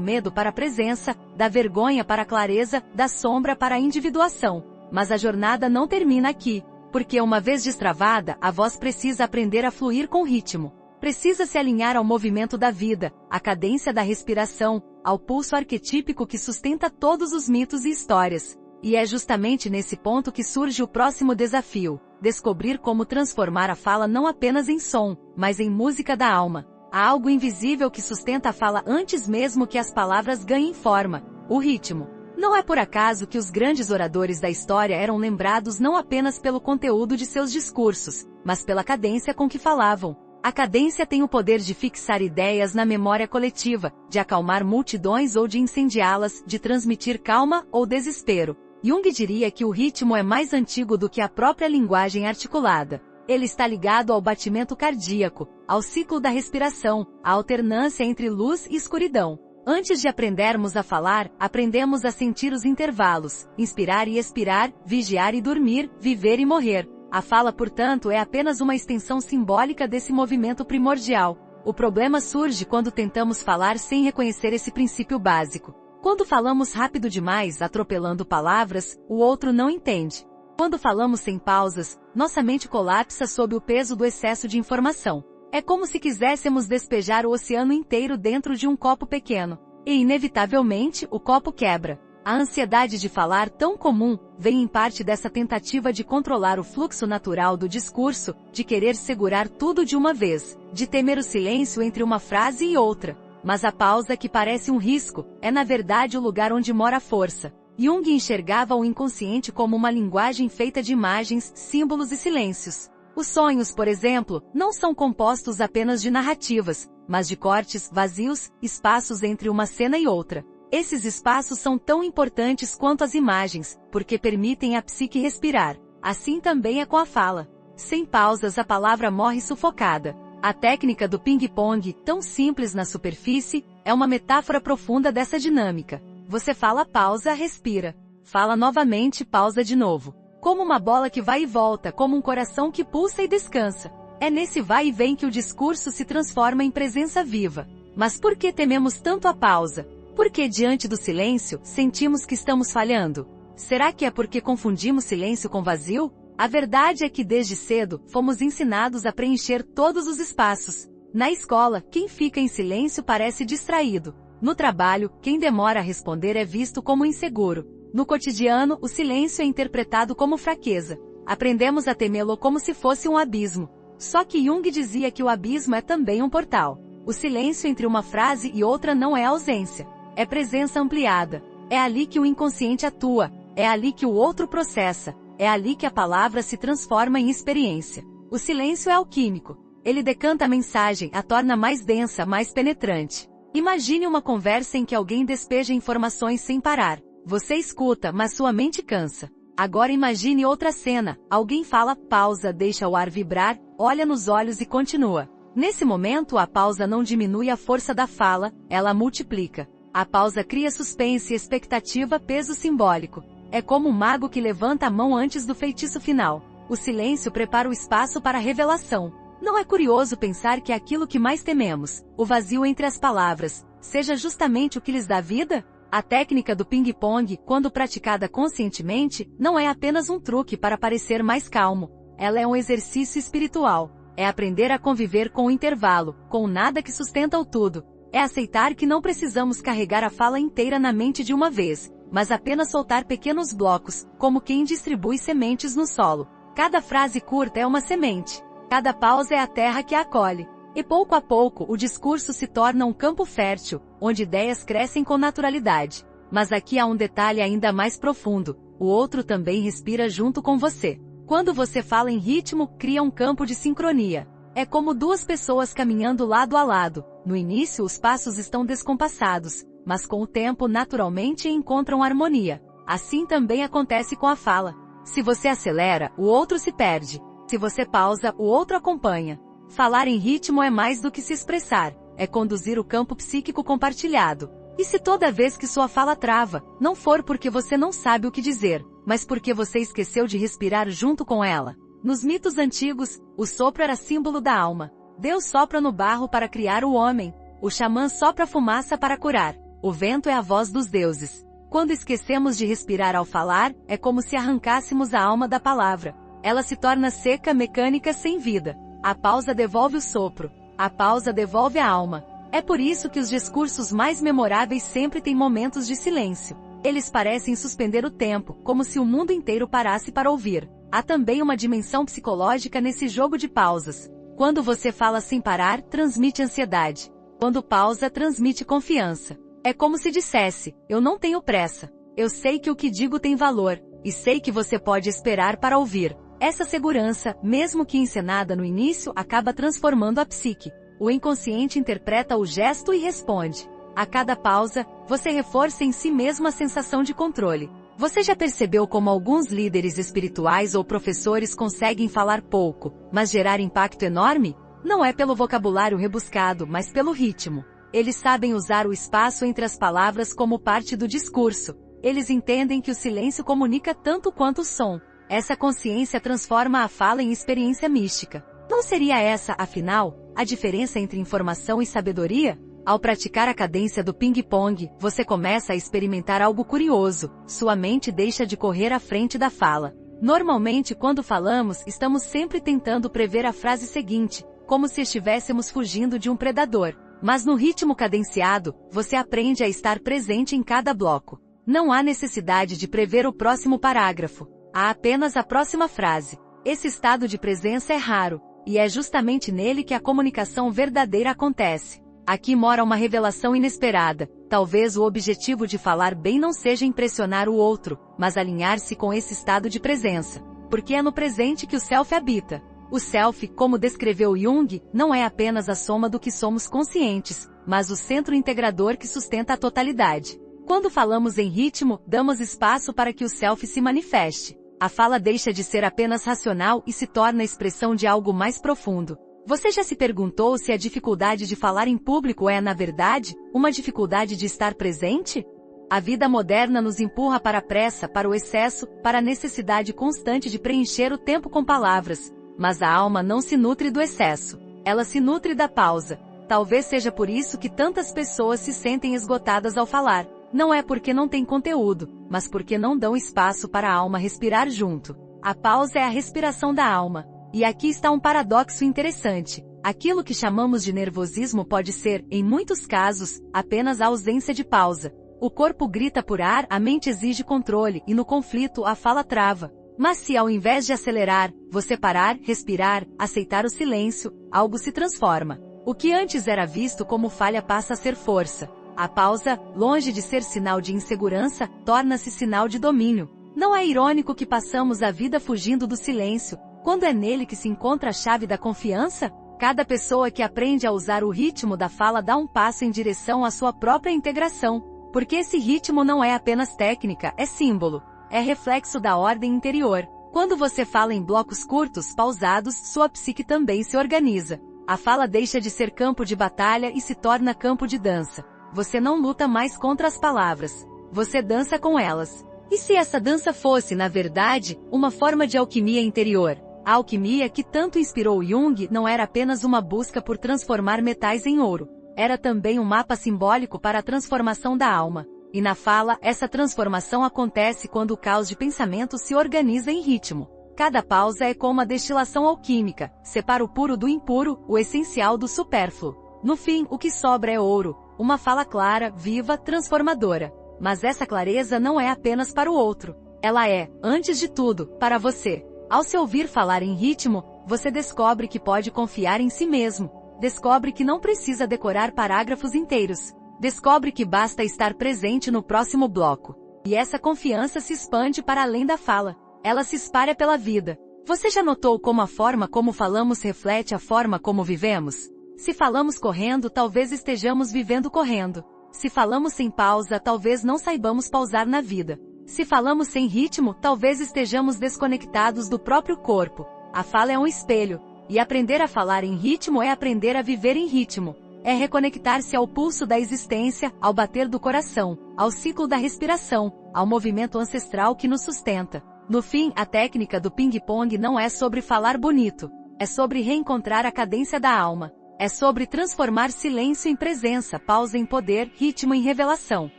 medo para a presença, da vergonha para a clareza, da sombra para a individuação. Mas a jornada não termina aqui, porque uma vez destravada, a voz precisa aprender a fluir com ritmo. Precisa se alinhar ao movimento da vida, à cadência da respiração, ao pulso arquetípico que sustenta todos os mitos e histórias. E é justamente nesse ponto que surge o próximo desafio: descobrir como transformar a fala não apenas em som, mas em música da alma. Há algo invisível que sustenta a fala antes mesmo que as palavras ganhem forma: o ritmo. Não é por acaso que os grandes oradores da história eram lembrados não apenas pelo conteúdo de seus discursos, mas pela cadência com que falavam. A cadência tem o poder de fixar ideias na memória coletiva, de acalmar multidões ou de incendiá-las, de transmitir calma ou desespero. Jung diria que o ritmo é mais antigo do que a própria linguagem articulada. Ele está ligado ao batimento cardíaco, ao ciclo da respiração, à alternância entre luz e escuridão. Antes de aprendermos a falar, aprendemos a sentir os intervalos, inspirar e expirar, vigiar e dormir, viver e morrer. A fala, portanto, é apenas uma extensão simbólica desse movimento primordial. O problema surge quando tentamos falar sem reconhecer esse princípio básico. Quando falamos rápido demais, atropelando palavras, o outro não entende. Quando falamos sem pausas, nossa mente colapsa sob o peso do excesso de informação. É como se quiséssemos despejar o oceano inteiro dentro de um copo pequeno. E, inevitavelmente, o copo quebra. A ansiedade de falar, tão comum, vem em parte dessa tentativa de controlar o fluxo natural do discurso, de querer segurar tudo de uma vez, de temer o silêncio entre uma frase e outra. Mas a pausa, que parece um risco, é na verdade o lugar onde mora a força. Jung enxergava o inconsciente como uma linguagem feita de imagens, símbolos e silêncios. Os sonhos, por exemplo, não são compostos apenas de narrativas, mas de cortes, vazios, espaços entre uma cena e outra. Esses espaços são tão importantes quanto as imagens, porque permitem à psique respirar. Assim também é com a fala. Sem pausas, a palavra morre sufocada. A técnica do ping-pong, tão simples na superfície, é uma metáfora profunda dessa dinâmica. Você fala, pausa, respira. Fala novamente, pausa de novo. Como uma bola que vai e volta, como um coração que pulsa e descansa. É nesse vai e vem que o discurso se transforma em presença viva. Mas por que tememos tanto a pausa? Porque diante do silêncio, sentimos que estamos falhando? Será que é porque confundimos silêncio com vazio? A verdade é que desde cedo, fomos ensinados a preencher todos os espaços. Na escola, quem fica em silêncio parece distraído. No trabalho, quem demora a responder é visto como inseguro. No cotidiano, o silêncio é interpretado como fraqueza. Aprendemos a temê-lo como se fosse um abismo. Só que Jung dizia que o abismo é também um portal. O silêncio entre uma frase e outra não é ausência. É presença ampliada. É ali que o inconsciente atua. É ali que o outro processa. É ali que a palavra se transforma em experiência. O silêncio é alquímico. Ele decanta a mensagem, a torna mais densa, mais penetrante. Imagine uma conversa em que alguém despeja informações sem parar. Você escuta, mas sua mente cansa. Agora imagine outra cena. Alguém fala, pausa, deixa o ar vibrar, olha nos olhos e continua. Nesse momento, a pausa não diminui a força da fala, ela a multiplica. A pausa cria suspense, expectativa, peso simbólico. É como um mago que levanta a mão antes do feitiço final. O silêncio prepara o espaço para a revelação. Não é curioso pensar que aquilo que mais tememos, o vazio entre as palavras, seja justamente o que lhes dá vida? A técnica do ping-pong, quando praticada conscientemente, não é apenas um truque para parecer mais calmo. Ela é um exercício espiritual. É aprender a conviver com o intervalo, com o nada que sustenta o tudo. É aceitar que não precisamos carregar a fala inteira na mente de uma vez, mas apenas soltar pequenos blocos, como quem distribui sementes no solo. Cada frase curta é uma semente. Cada pausa é a terra que a acolhe. E pouco a pouco, o discurso se torna um campo fértil, onde ideias crescem com naturalidade. Mas aqui há um detalhe ainda mais profundo: o outro também respira junto com você. Quando você fala em ritmo, cria um campo de sincronia. É como duas pessoas caminhando lado a lado. No início, os passos estão descompassados, mas com o tempo, naturalmente, encontram harmonia. Assim também acontece com a fala. Se você acelera, o outro se perde. Se você pausa, o outro acompanha. Falar em ritmo é mais do que se expressar. É conduzir o campo psíquico compartilhado. E se toda vez que sua fala trava, não for porque você não sabe o que dizer, mas porque você esqueceu de respirar junto com ela? Nos mitos antigos, o sopro era símbolo da alma. Deus sopra no barro para criar o homem. O xamã sopra fumaça para curar. O vento é a voz dos deuses. Quando esquecemos de respirar ao falar, é como se arrancássemos a alma da palavra. Ela se torna seca, mecânica, sem vida. A pausa devolve o sopro. A pausa devolve a alma. É por isso que os discursos mais memoráveis sempre têm momentos de silêncio. Eles parecem suspender o tempo, como se o mundo inteiro parasse para ouvir. Há também uma dimensão psicológica nesse jogo de pausas. Quando você fala sem parar, transmite ansiedade. Quando pausa, transmite confiança. É como se dissesse: eu não tenho pressa. Eu sei que o que digo tem valor, e sei que você pode esperar para ouvir. Essa segurança, mesmo que encenada no início, acaba transformando a psique. O inconsciente interpreta o gesto e responde. A cada pausa, você reforça em si mesmo a sensação de controle. Você já percebeu como alguns líderes espirituais ou professores conseguem falar pouco, mas gerar impacto enorme? Não é pelo vocabulário rebuscado, mas pelo ritmo. Eles sabem usar o espaço entre as palavras como parte do discurso. Eles entendem que o silêncio comunica tanto quanto o som. Essa consciência transforma a fala em experiência mística. Não seria essa, afinal, a diferença entre informação e sabedoria? Ao praticar a cadência do ping-pong, você começa a experimentar algo curioso. Sua mente deixa de correr à frente da fala. Normalmente, quando falamos, estamos sempre tentando prever a frase seguinte, como se estivéssemos fugindo de um predador. Mas no ritmo cadenciado, você aprende a estar presente em cada bloco. Não há necessidade de prever o próximo parágrafo. Há apenas a próxima frase. Esse estado de presença é raro. E é justamente nele que a comunicação verdadeira acontece. Aqui mora uma revelação inesperada. Talvez o objetivo de falar bem não seja impressionar o outro, mas alinhar-se com esse estado de presença. Porque é no presente que o self habita. O self, como descreveu Jung, não é apenas a soma do que somos conscientes, mas o centro integrador que sustenta a totalidade. Quando falamos em ritmo, damos espaço para que o self se manifeste. A fala deixa de ser apenas racional e se torna expressão de algo mais profundo. Você já se perguntou se a dificuldade de falar em público é, na verdade, uma dificuldade de estar presente? A vida moderna nos empurra para a pressa, para o excesso, para a necessidade constante de preencher o tempo com palavras. Mas a alma não se nutre do excesso. Ela se nutre da pausa. Talvez seja por isso que tantas pessoas se sentem esgotadas ao falar. Não é porque não tem conteúdo, mas porque não dão espaço para a alma respirar junto. A pausa é a respiração da alma. E aqui está um paradoxo interessante. Aquilo que chamamos de nervosismo pode ser, em muitos casos, apenas a ausência de pausa. O corpo grita por ar, a mente exige controle, e no conflito a fala trava. Mas se ao invés de acelerar, você parar, respirar, aceitar o silêncio, algo se transforma. O que antes era visto como falha passa a ser força. A pausa, longe de ser sinal de insegurança, torna-se sinal de domínio. Não é irônico que passamos a vida fugindo do silêncio, quando é nele que se encontra a chave da confiança? Cada pessoa que aprende a usar o ritmo da fala dá um passo em direção à sua própria integração. Porque esse ritmo não é apenas técnica, é símbolo. É reflexo da ordem interior. Quando você fala em blocos curtos, pausados, sua psique também se organiza. A fala deixa de ser campo de batalha e se torna campo de dança. Você não luta mais contra as palavras. Você dança com elas. E se essa dança fosse, na verdade, uma forma de alquimia interior? A alquimia que tanto inspirou Jung não era apenas uma busca por transformar metais em ouro. Era também um mapa simbólico para a transformação da alma. E na fala, essa transformação acontece quando o caos de pensamento se organiza em ritmo. Cada pausa é como uma destilação alquímica, separa o puro do impuro, o essencial do supérfluo. No fim, o que sobra é ouro, uma fala clara, viva, transformadora. Mas essa clareza não é apenas para o outro. Ela é, antes de tudo, para você. Ao se ouvir falar em ritmo, você descobre que pode confiar em si mesmo. Descobre que não precisa decorar parágrafos inteiros. Descobre que basta estar presente no próximo bloco. E essa confiança se expande para além da fala. Ela se espalha pela vida. Você já notou como a forma como falamos reflete a forma como vivemos? Se falamos correndo, talvez estejamos vivendo correndo. Se falamos sem pausa, talvez não saibamos pausar na vida. Se falamos sem ritmo, talvez estejamos desconectados do próprio corpo. A fala é um espelho. E aprender a falar em ritmo é aprender a viver em ritmo. É reconectar-se ao pulso da existência, ao bater do coração, ao ciclo da respiração, ao movimento ancestral que nos sustenta. No fim, a técnica do ping-pong não é sobre falar bonito. É sobre reencontrar a cadência da alma. É sobre transformar silêncio em presença, pausa em poder, ritmo em revelação.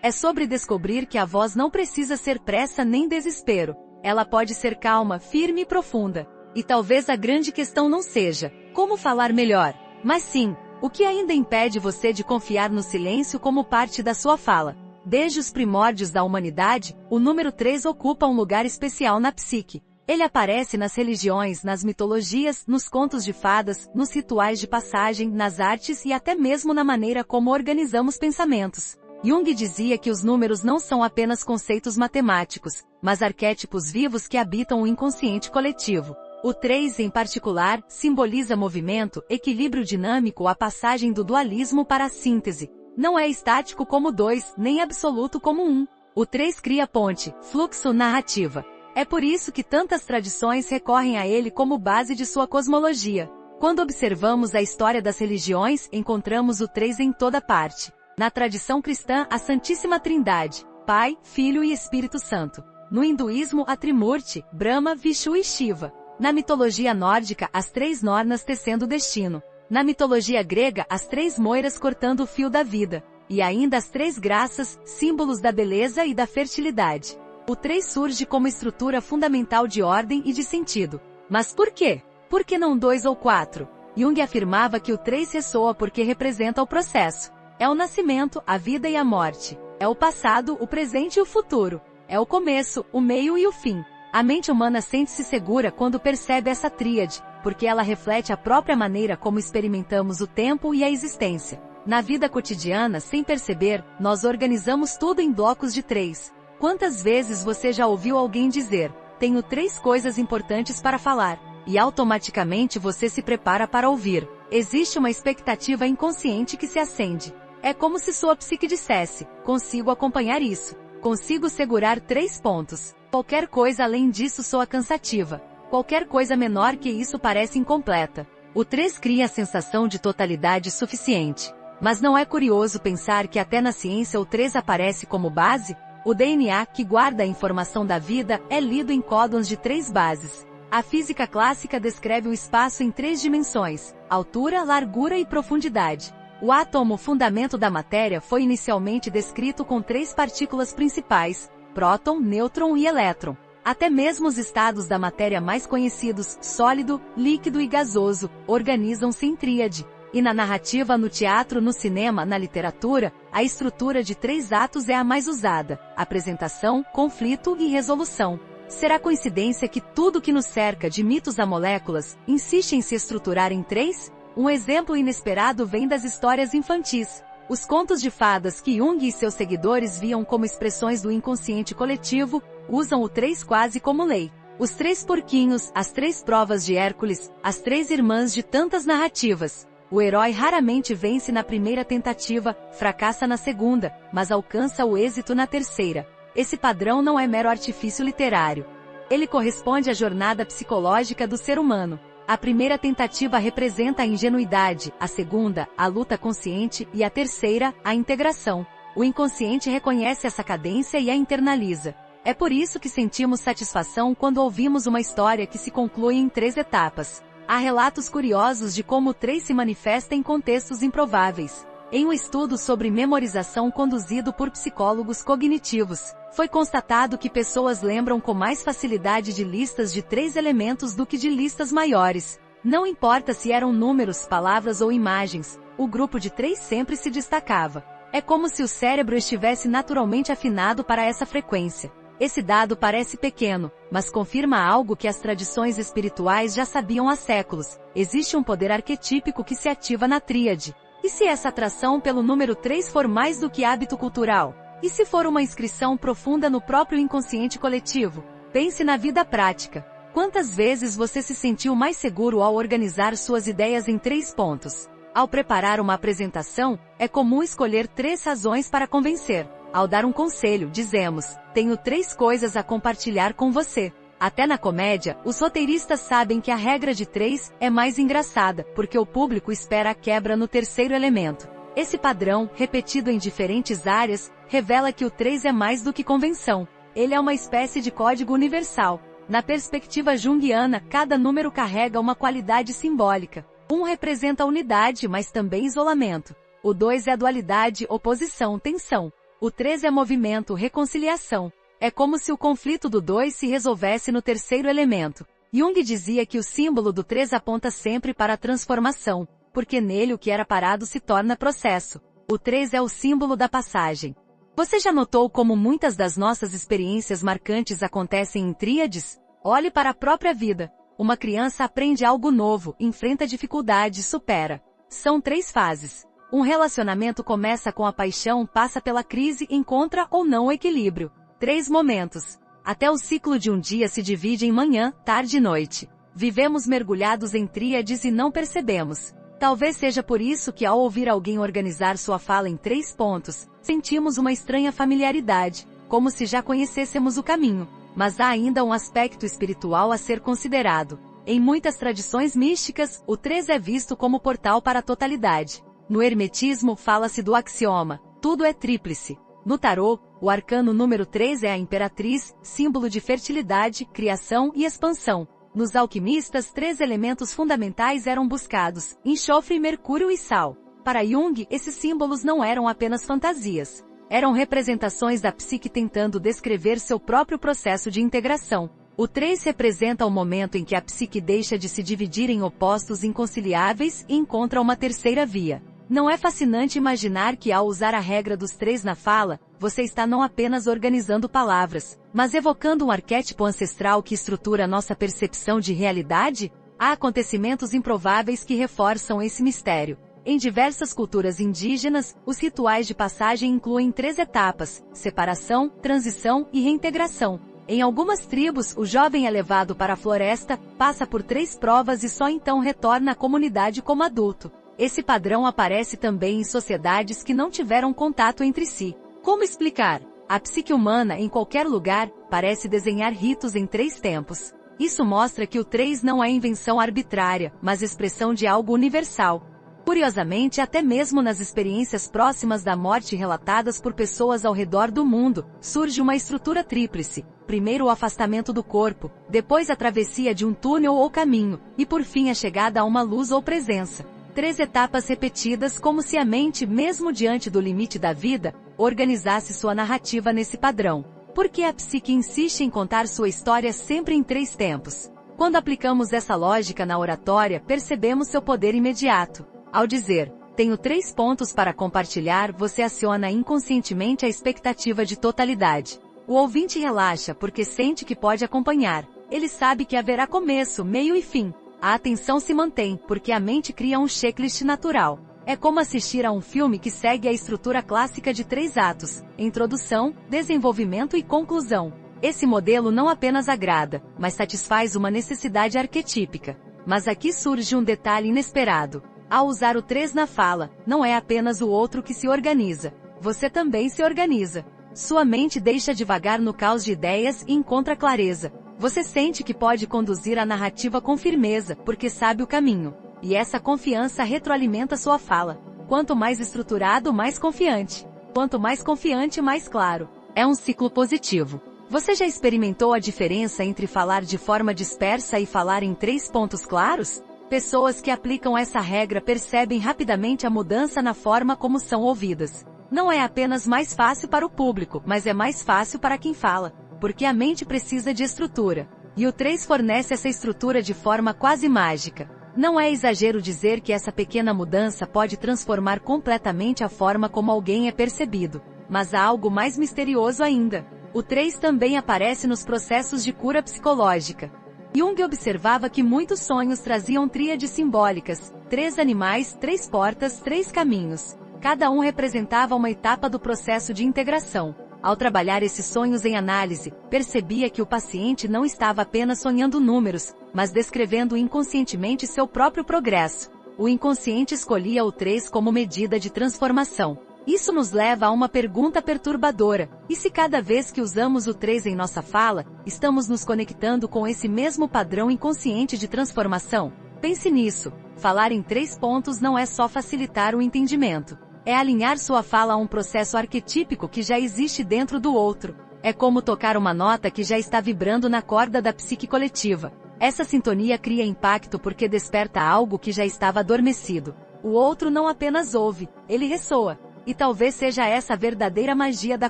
É sobre descobrir que a voz não precisa ser pressa nem desespero. Ela pode ser calma, firme e profunda. E talvez a grande questão não seja como falar melhor, mas sim, o que ainda impede você de confiar no silêncio como parte da sua fala. Desde os primórdios da humanidade, o número 3 ocupa um lugar especial na psique. Ele aparece nas religiões, nas mitologias, nos contos de fadas, nos rituais de passagem, nas artes e até mesmo na maneira como organizamos pensamentos. Jung dizia que os números não são apenas conceitos matemáticos, mas arquétipos vivos que habitam o inconsciente coletivo. O 3, em particular, simboliza movimento, equilíbrio dinâmico, a passagem do dualismo para a síntese. Não é estático como 2, nem absoluto como 1. O 3 cria ponte, fluxo, narrativa. É por isso que tantas tradições recorrem a ele como base de sua cosmologia. Quando observamos a história das religiões, encontramos o 3 em toda parte. Na tradição cristã, a Santíssima Trindade, Pai, Filho e Espírito Santo. No hinduísmo, a Trimurti, Brahma, Vishnu e Shiva. Na mitologia nórdica, as 3 Nornas tecendo o destino. Na mitologia grega, as 3 Moiras cortando o fio da vida. E ainda as 3 Graças, símbolos da beleza e da fertilidade. O 3 surge como estrutura fundamental de ordem e de sentido. Mas por quê? Por que não 2 ou 4? Jung afirmava que o 3 ressoa porque representa o processo. É o nascimento, a vida e a morte. É o passado, o presente e o futuro. É o começo, o meio e o fim. A mente humana sente-se segura quando percebe essa tríade, porque ela reflete a própria maneira como experimentamos o tempo e a existência. Na vida cotidiana, sem perceber, nós organizamos tudo em blocos de 3. Quantas vezes você já ouviu alguém dizer, tenho 3 coisas importantes para falar, e automaticamente você se prepara para ouvir. Existe uma expectativa inconsciente que se acende. É como se sua psique dissesse, consigo acompanhar isso. Consigo segurar 3 pontos. Qualquer coisa além disso soa cansativa. Qualquer coisa menor que isso parece incompleta. O 3 cria a sensação de totalidade suficiente. Mas não é curioso pensar que até na ciência o 3 aparece como base? O DNA, que guarda a informação da vida, é lido em códons de 3 bases. A física clássica descreve o espaço em 3 dimensões: altura, largura e profundidade. O átomo, fundamento da matéria, foi inicialmente descrito com 3 partículas principais: próton, nêutron e elétron. Até mesmo os estados da matéria mais conhecidos, sólido, líquido e gasoso, organizam-se em tríade. E na narrativa, no teatro, no cinema, na literatura, a estrutura de 3 atos é a mais usada: apresentação, conflito e resolução. Será coincidência que tudo que nos cerca, de mitos a moléculas, insiste em se estruturar em 3? Um exemplo inesperado vem das histórias infantis. Os contos de fadas que Jung e seus seguidores viam como expressões do inconsciente coletivo, usam o 3 quase como lei. Os 3 porquinhos, as 3 provas de Hércules, as 3 irmãs de tantas narrativas. O herói raramente vence na primeira tentativa, fracassa na segunda, mas alcança o êxito na terceira. Esse padrão não é mero artifício literário. Ele corresponde à jornada psicológica do ser humano. A primeira tentativa representa a ingenuidade, a segunda, a luta consciente e a terceira, a integração. O inconsciente reconhece essa cadência e a internaliza. É por isso que sentimos satisfação quando ouvimos uma história que se conclui em 3 etapas. Há relatos curiosos de como o 3 se manifesta em contextos improváveis. Em um estudo sobre memorização conduzido por psicólogos cognitivos, foi constatado que pessoas lembram com mais facilidade de listas de 3 elementos do que de listas maiores. Não importa se eram números, palavras ou imagens, o grupo de 3 sempre se destacava. É como se o cérebro estivesse naturalmente afinado para essa frequência. Esse dado parece pequeno, mas confirma algo que as tradições espirituais já sabiam há séculos: existe um poder arquetípico que se ativa na tríade. E se essa atração pelo número 3 for mais do que hábito cultural? E se for uma inscrição profunda no próprio inconsciente coletivo? Pense na vida prática. Quantas vezes você se sentiu mais seguro ao organizar suas ideias em 3 pontos? Ao preparar uma apresentação, é comum escolher 3 razões para convencer. Ao dar um conselho, dizemos, tenho 3 coisas a compartilhar com você. Até na comédia, os roteiristas sabem que a regra de 3 é mais engraçada, porque o público espera a quebra no terceiro elemento. Esse padrão, repetido em diferentes áreas, revela que o 3 é mais do que convenção. Ele é uma espécie de código universal. Na perspectiva junguiana, cada número carrega uma qualidade simbólica. 1 representa unidade, mas também isolamento. O 2 é dualidade, oposição, tensão. O 3 é movimento, reconciliação. É como se o conflito do 2 se resolvesse no terceiro elemento. Jung dizia que o símbolo do 3 aponta sempre para a transformação, porque nele o que era parado se torna processo. O 3 é o símbolo da passagem. Você já notou como muitas das nossas experiências marcantes acontecem em tríades? Olhe para a própria vida. Uma criança aprende algo novo, enfrenta dificuldades, supera. São 3 fases. Um relacionamento começa com a paixão, passa pela crise, encontra ou não o equilíbrio. 3 momentos. Até o ciclo de um dia se divide em manhã, tarde e noite. Vivemos mergulhados em tríades e não percebemos. Talvez seja por isso que ao ouvir alguém organizar sua fala em 3 pontos, sentimos uma estranha familiaridade, como se já conhecêssemos o caminho. Mas há ainda um aspecto espiritual a ser considerado. Em muitas tradições místicas, o 3 é visto como portal para a totalidade. No hermetismo fala-se do axioma, tudo é tríplice. No tarô, o arcano número 3 é a imperatriz, símbolo de fertilidade, criação e expansão. Nos alquimistas, 3 elementos fundamentais eram buscados, enxofre, mercúrio e sal. Para Jung, esses símbolos não eram apenas fantasias. Eram representações da psique tentando descrever seu próprio processo de integração. O 3 representa o momento em que a psique deixa de se dividir em opostos inconciliáveis e encontra uma terceira via. Não é fascinante imaginar que ao usar a regra dos 3 na fala, você está não apenas organizando palavras, mas evocando um arquétipo ancestral que estrutura nossa percepção de realidade? Há acontecimentos improváveis que reforçam esse mistério. Em diversas culturas indígenas, os rituais de passagem incluem 3 etapas: separação, transição e reintegração. Em algumas tribos, o jovem é levado para a floresta, passa por 3 provas e só então retorna à comunidade como adulto. Esse padrão aparece também em sociedades que não tiveram contato entre si. Como explicar? A psique humana, em qualquer lugar, parece desenhar ritos em 3 tempos. Isso mostra que o 3 não é invenção arbitrária, mas expressão de algo universal. Curiosamente, até mesmo nas experiências próximas da morte relatadas por pessoas ao redor do mundo, surge uma estrutura tríplice. Primeiro o afastamento do corpo, depois a travessia de um túnel ou caminho, e por fim a chegada a uma luz ou presença. 3 etapas repetidas como se a mente, mesmo diante do limite da vida, organizasse sua narrativa nesse padrão. Por que a psique insiste em contar sua história sempre em 3 tempos? Quando aplicamos essa lógica na oratória, percebemos seu poder imediato. Ao dizer, tenho 3 pontos para compartilhar, você aciona inconscientemente a expectativa de totalidade. O ouvinte relaxa porque sente que pode acompanhar. Ele sabe que haverá começo, meio e fim. A atenção se mantém, porque a mente cria um checklist natural. É como assistir a um filme que segue a estrutura clássica de 3 atos: introdução, desenvolvimento e conclusão. Esse modelo não apenas agrada, mas satisfaz uma necessidade arquetípica. Mas aqui surge um detalhe inesperado. Ao usar o 3 na fala, não é apenas o outro que se organiza. Você também se organiza. Sua mente deixa de vagar no caos de ideias e encontra clareza. Você sente que pode conduzir a narrativa com firmeza, porque sabe o caminho. E essa confiança retroalimenta sua fala. Quanto mais estruturado, mais confiante. Quanto mais confiante, mais claro. É um ciclo positivo. Você já experimentou a diferença entre falar de forma dispersa e falar em 3 pontos claros? Pessoas que aplicam essa regra percebem rapidamente a mudança na forma como são ouvidas. Não é apenas mais fácil para o público, mas é mais fácil para quem fala. Porque a mente precisa de estrutura. E o 3 fornece essa estrutura de forma quase mágica. Não é exagero dizer que essa pequena mudança pode transformar completamente a forma como alguém é percebido. Mas há algo mais misterioso ainda. O 3 também aparece nos processos de cura psicológica. Jung observava que muitos sonhos traziam tríades simbólicas: 3 animais, 3 portas, 3 caminhos. Cada um representava uma etapa do processo de integração. Ao trabalhar esses sonhos em análise, percebia que o paciente não estava apenas sonhando números, mas descrevendo inconscientemente seu próprio progresso. O inconsciente escolhia o 3 como medida de transformação. Isso nos leva a uma pergunta perturbadora: e se cada vez que usamos o 3 em nossa fala, estamos nos conectando com esse mesmo padrão inconsciente de transformação? Pense nisso. Falar em 3 pontos não é só facilitar o entendimento. É alinhar sua fala a um processo arquetípico que já existe dentro do outro. É como tocar uma nota que já está vibrando na corda da psique coletiva. Essa sintonia cria impacto porque desperta algo que já estava adormecido. O outro não apenas ouve, ele ressoa. E talvez seja essa a verdadeira magia da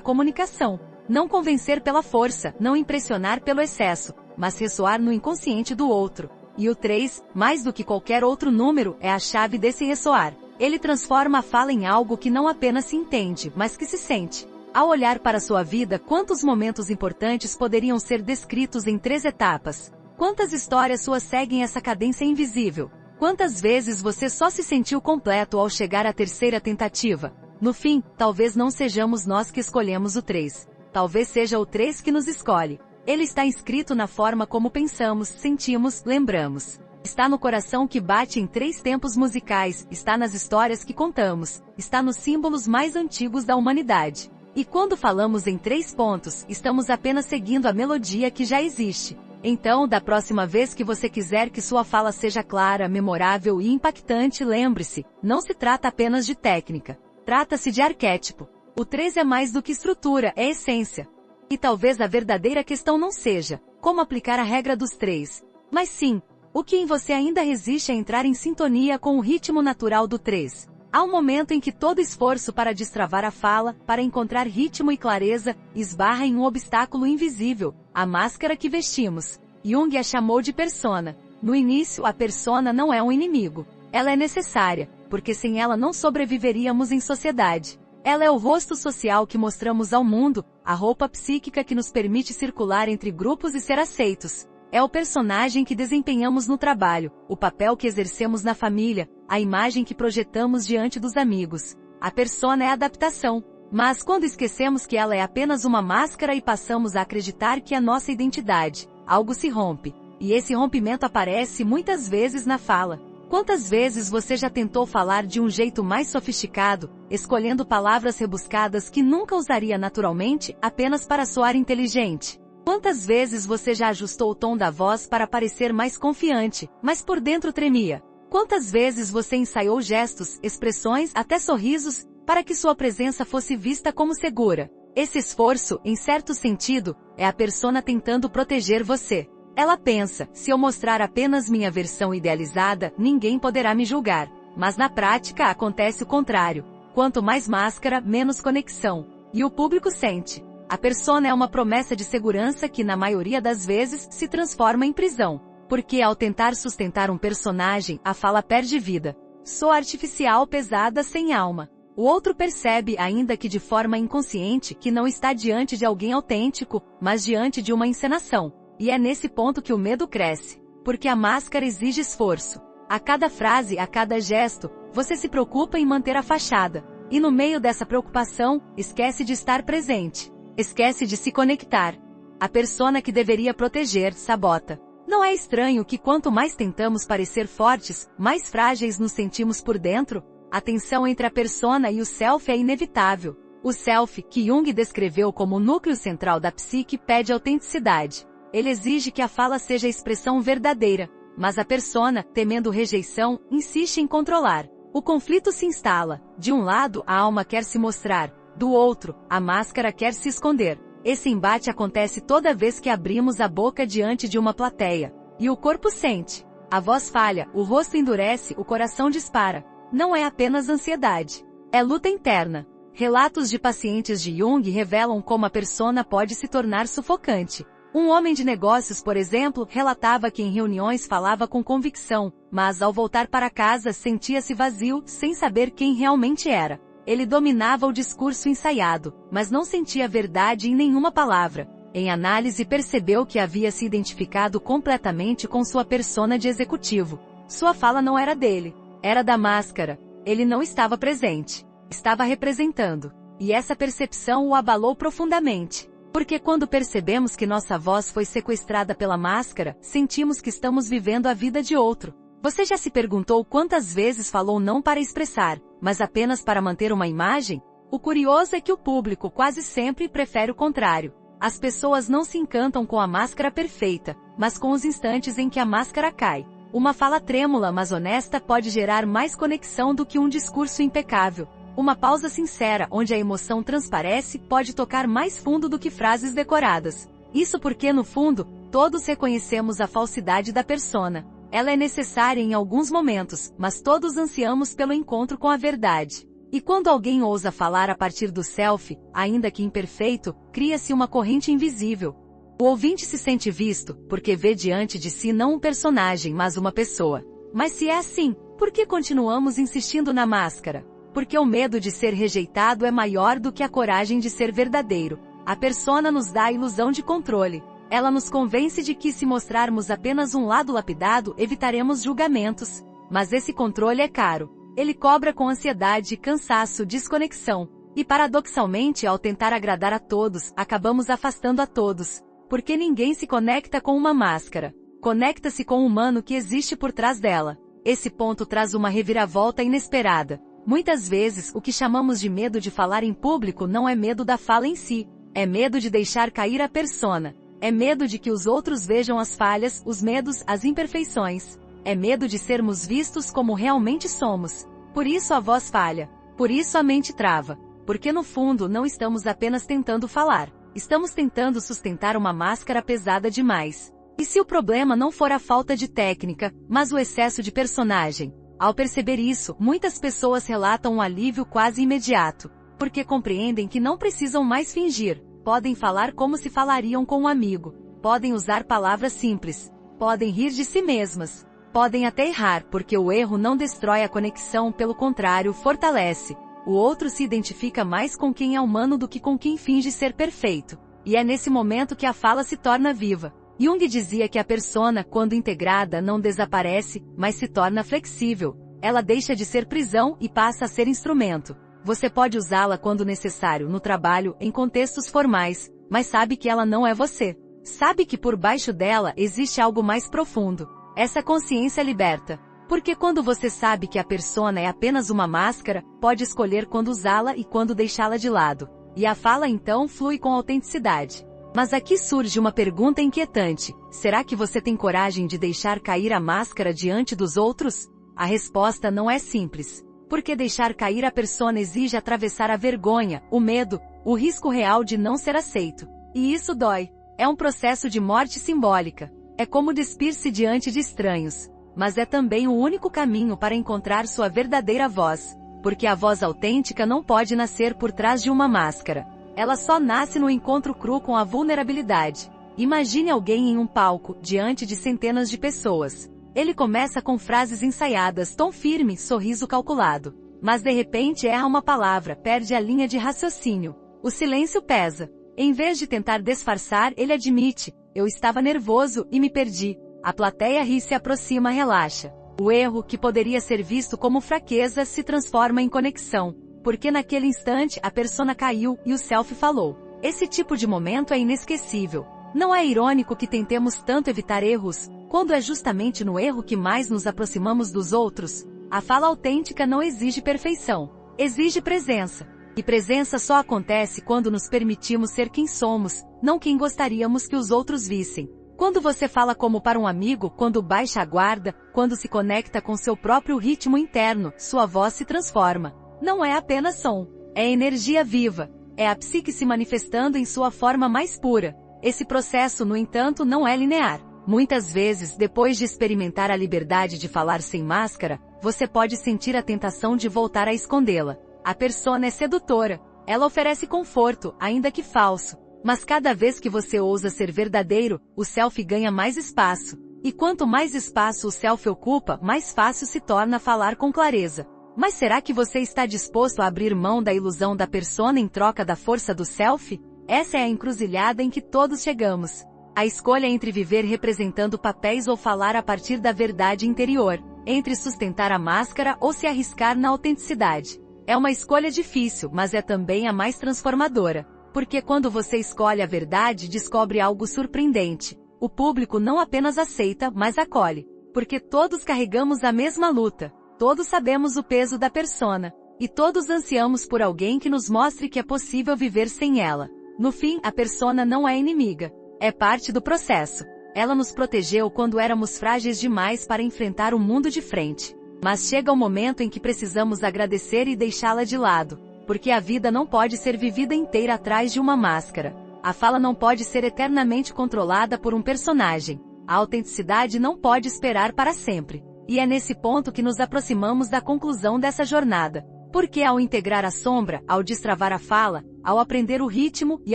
comunicação. Não convencer pela força, não impressionar pelo excesso, mas ressoar no inconsciente do outro. E o 3, mais do que qualquer outro número, é a chave desse ressoar. Ele transforma a fala em algo que não apenas se entende, mas que se sente. Ao olhar para sua vida, quantos momentos importantes poderiam ser descritos em 3 etapas? Quantas histórias suas seguem essa cadência invisível? Quantas vezes você só se sentiu completo ao chegar à 3ª tentativa? No fim, talvez não sejamos nós que escolhemos o 3. Talvez seja o 3 que nos escolhe. Ele está inscrito na forma como pensamos, sentimos, lembramos. Está no coração que bate em 3 tempos musicais, está nas histórias que contamos, está nos símbolos mais antigos da humanidade. E quando falamos em 3 pontos, estamos apenas seguindo a melodia que já existe. Então, da próxima vez que você quiser que sua fala seja clara, memorável e impactante, lembre-se, não se trata apenas de técnica. Trata-se de arquétipo. O 3 é mais do que estrutura, é essência. E talvez a verdadeira questão não seja como aplicar a regra dos 3, mas sim, o que em você ainda resiste a entrar em sintonia com o ritmo natural do 3. Há um momento em que todo esforço para destravar a fala, para encontrar ritmo e clareza, esbarra em um obstáculo invisível, a máscara que vestimos. Jung a chamou de persona. No início, a persona não é um inimigo. Ela é necessária, porque sem ela não sobreviveríamos em sociedade. Ela é o rosto social que mostramos ao mundo, a roupa psíquica que nos permite circular entre grupos e ser aceitos. É o personagem que desempenhamos no trabalho, o papel que exercemos na família, a imagem que projetamos diante dos amigos. A persona é a adaptação. Mas quando esquecemos que ela é apenas uma máscara e passamos a acreditar que é nossa identidade, algo se rompe. E esse rompimento aparece muitas vezes na fala. Quantas vezes você já tentou falar de um jeito mais sofisticado, escolhendo palavras rebuscadas que nunca usaria naturalmente, apenas para soar inteligente? Quantas vezes você já ajustou o tom da voz para parecer mais confiante, mas por dentro tremia? Quantas vezes você ensaiou gestos, expressões, até sorrisos, para que sua presença fosse vista como segura? Esse esforço, em certo sentido, é a persona tentando proteger você. Ela pensa, se eu mostrar apenas minha versão idealizada, ninguém poderá me julgar. Mas na prática acontece o contrário. Quanto mais máscara, menos conexão. E o público sente. A persona é uma promessa de segurança que na maioria das vezes se transforma em prisão. Porque ao tentar sustentar um personagem, a fala perde vida. Sou artificial, pesada, sem alma. O outro percebe, ainda que de forma inconsciente, que não está diante de alguém autêntico, mas diante de uma encenação. E é nesse ponto que o medo cresce. Porque a máscara exige esforço. A cada frase, a cada gesto, você se preocupa em manter a fachada. E no meio dessa preocupação, esquece de estar presente. Esquece de se conectar. A persona que deveria proteger, sabota. Não é estranho que quanto mais tentamos parecer fortes, mais frágeis nos sentimos por dentro? A tensão entre a persona e o self é inevitável. O self, que Jung descreveu como o núcleo central da psique, pede autenticidade. Ele exige que a fala seja a expressão verdadeira, mas a persona, temendo rejeição, insiste em controlar. O conflito se instala. De um lado, a alma quer se mostrar. Do outro, a máscara quer se esconder. Esse embate acontece toda vez que abrimos a boca diante de uma plateia. E o corpo sente. A voz falha, o rosto endurece, o coração dispara. Não é apenas ansiedade. É luta interna. Relatos de pacientes de Jung revelam como a persona pode se tornar sufocante. Um homem de negócios, por exemplo, relatava que em reuniões falava com convicção, mas ao voltar para casa sentia-se vazio, sem saber quem realmente era. Ele dominava o discurso ensaiado, mas não sentia verdade em nenhuma palavra. Em análise percebeu que havia se identificado completamente com sua persona de executivo. Sua fala não era dele, era da máscara. Ele não estava presente, estava representando. E essa percepção o abalou profundamente. Porque quando percebemos que nossa voz foi sequestrada pela máscara, sentimos que estamos vivendo a vida de outro. Você já se perguntou quantas vezes falou não para expressar, mas apenas para manter uma imagem? O curioso é que o público quase sempre prefere o contrário. As pessoas não se encantam com a máscara perfeita, mas com os instantes em que a máscara cai. Uma fala trêmula mas honesta pode gerar mais conexão do que um discurso impecável. Uma pausa sincera onde a emoção transparece pode tocar mais fundo do que frases decoradas. Isso porque, no fundo, todos reconhecemos a falsidade da persona. Ela é necessária em alguns momentos, mas todos ansiamos pelo encontro com a verdade. E quando alguém ousa falar a partir do self, ainda que imperfeito, cria-se uma corrente invisível. O ouvinte se sente visto, porque vê diante de si não um personagem mas uma pessoa. Mas se é assim, por que continuamos insistindo na máscara? Porque o medo de ser rejeitado é maior do que a coragem de ser verdadeiro. A persona nos dá a ilusão de controle. Ela nos convence de que se mostrarmos apenas um lado lapidado, evitaremos julgamentos. Mas esse controle é caro. Ele cobra com ansiedade, cansaço, desconexão. E paradoxalmente, ao tentar agradar a todos, acabamos afastando a todos. Porque ninguém se conecta com uma máscara. Conecta-se com o humano que existe por trás dela. Esse ponto traz uma reviravolta inesperada. Muitas vezes, o que chamamos de medo de falar em público não é medo da fala em si. É medo de deixar cair a persona. É medo de que os outros vejam as falhas, os medos, as imperfeições. É medo de sermos vistos como realmente somos. Por isso a voz falha. Por isso a mente trava. Porque no fundo não estamos apenas tentando falar. Estamos tentando sustentar uma máscara pesada demais. E se o problema não for a falta de técnica, mas o excesso de personagem? Ao perceber isso, muitas pessoas relatam um alívio quase imediato. Porque compreendem que não precisam mais fingir. Podem falar como se falariam com um amigo. Podem usar palavras simples. Podem rir de si mesmas. Podem até errar, porque o erro não destrói a conexão, pelo contrário, fortalece. O outro se identifica mais com quem é humano do que com quem finge ser perfeito. E é nesse momento que a fala se torna viva. Jung dizia que a persona, quando integrada, não desaparece, mas se torna flexível. Ela deixa de ser prisão e passa a ser instrumento. Você pode usá-la quando necessário, no trabalho, em contextos formais, mas sabe que ela não é você. Sabe que por baixo dela existe algo mais profundo. Essa consciência liberta. Porque quando você sabe que a persona é apenas uma máscara, pode escolher quando usá-la e quando deixá-la de lado. E a fala então flui com autenticidade. Mas aqui surge uma pergunta inquietante. Será que você tem coragem de deixar cair a máscara diante dos outros? A resposta não é simples. Porque deixar cair a persona exige atravessar a vergonha, o medo, o risco real de não ser aceito. E isso dói. É um processo de morte simbólica. É como despir-se diante de estranhos. Mas é também o único caminho para encontrar sua verdadeira voz. Porque a voz autêntica não pode nascer por trás de uma máscara. Ela só nasce no encontro cru com a vulnerabilidade. Imagine alguém em um palco, diante de centenas de pessoas. Ele começa com frases ensaiadas, tom firme, sorriso calculado. Mas de repente erra uma palavra, perde a linha de raciocínio. O silêncio pesa. Em vez de tentar disfarçar, ele admite: eu estava nervoso e me perdi. A plateia ri, se aproxima, relaxa. O erro, que poderia ser visto como fraqueza, se transforma em conexão. Porque naquele instante, a persona caiu, e o self falou. Esse tipo de momento é inesquecível. Não é irônico que tentemos tanto evitar erros, quando é justamente no erro que mais nos aproximamos dos outros? A fala autêntica não exige perfeição. Exige presença. E presença só acontece quando nos permitimos ser quem somos, não quem gostaríamos que os outros vissem. Quando você fala como para um amigo, quando baixa a guarda, quando se conecta com seu próprio ritmo interno, sua voz se transforma. Não é apenas som. É energia viva. É a psique se manifestando em sua forma mais pura. Esse processo, no entanto, não é linear. Muitas vezes, depois de experimentar a liberdade de falar sem máscara, você pode sentir a tentação de voltar a escondê-la. A persona é sedutora. Ela oferece conforto, ainda que falso. Mas cada vez que você ousa ser verdadeiro, o self ganha mais espaço. E quanto mais espaço o self ocupa, mais fácil se torna falar com clareza. Mas será que você está disposto a abrir mão da ilusão da persona em troca da força do self? Essa é a encruzilhada em que todos chegamos. A escolha entre viver representando papéis ou falar a partir da verdade interior. Entre sustentar a máscara ou se arriscar na autenticidade. É uma escolha difícil, mas é também a mais transformadora. Porque quando você escolhe a verdade, descobre algo surpreendente. O público não apenas aceita, mas acolhe. Porque todos carregamos a mesma luta. Todos sabemos o peso da persona. E todos ansiamos por alguém que nos mostre que é possível viver sem ela. No fim, a persona não é inimiga. É parte do processo. Ela nos protegeu quando éramos frágeis demais para enfrentar o mundo de frente. Mas chega o momento em que precisamos agradecer e deixá-la de lado. Porque a vida não pode ser vivida inteira atrás de uma máscara. A fala não pode ser eternamente controlada por um personagem. A autenticidade não pode esperar para sempre. E é nesse ponto que nos aproximamos da conclusão dessa jornada. Porque ao integrar a sombra, ao destravar a fala, ao aprender o ritmo e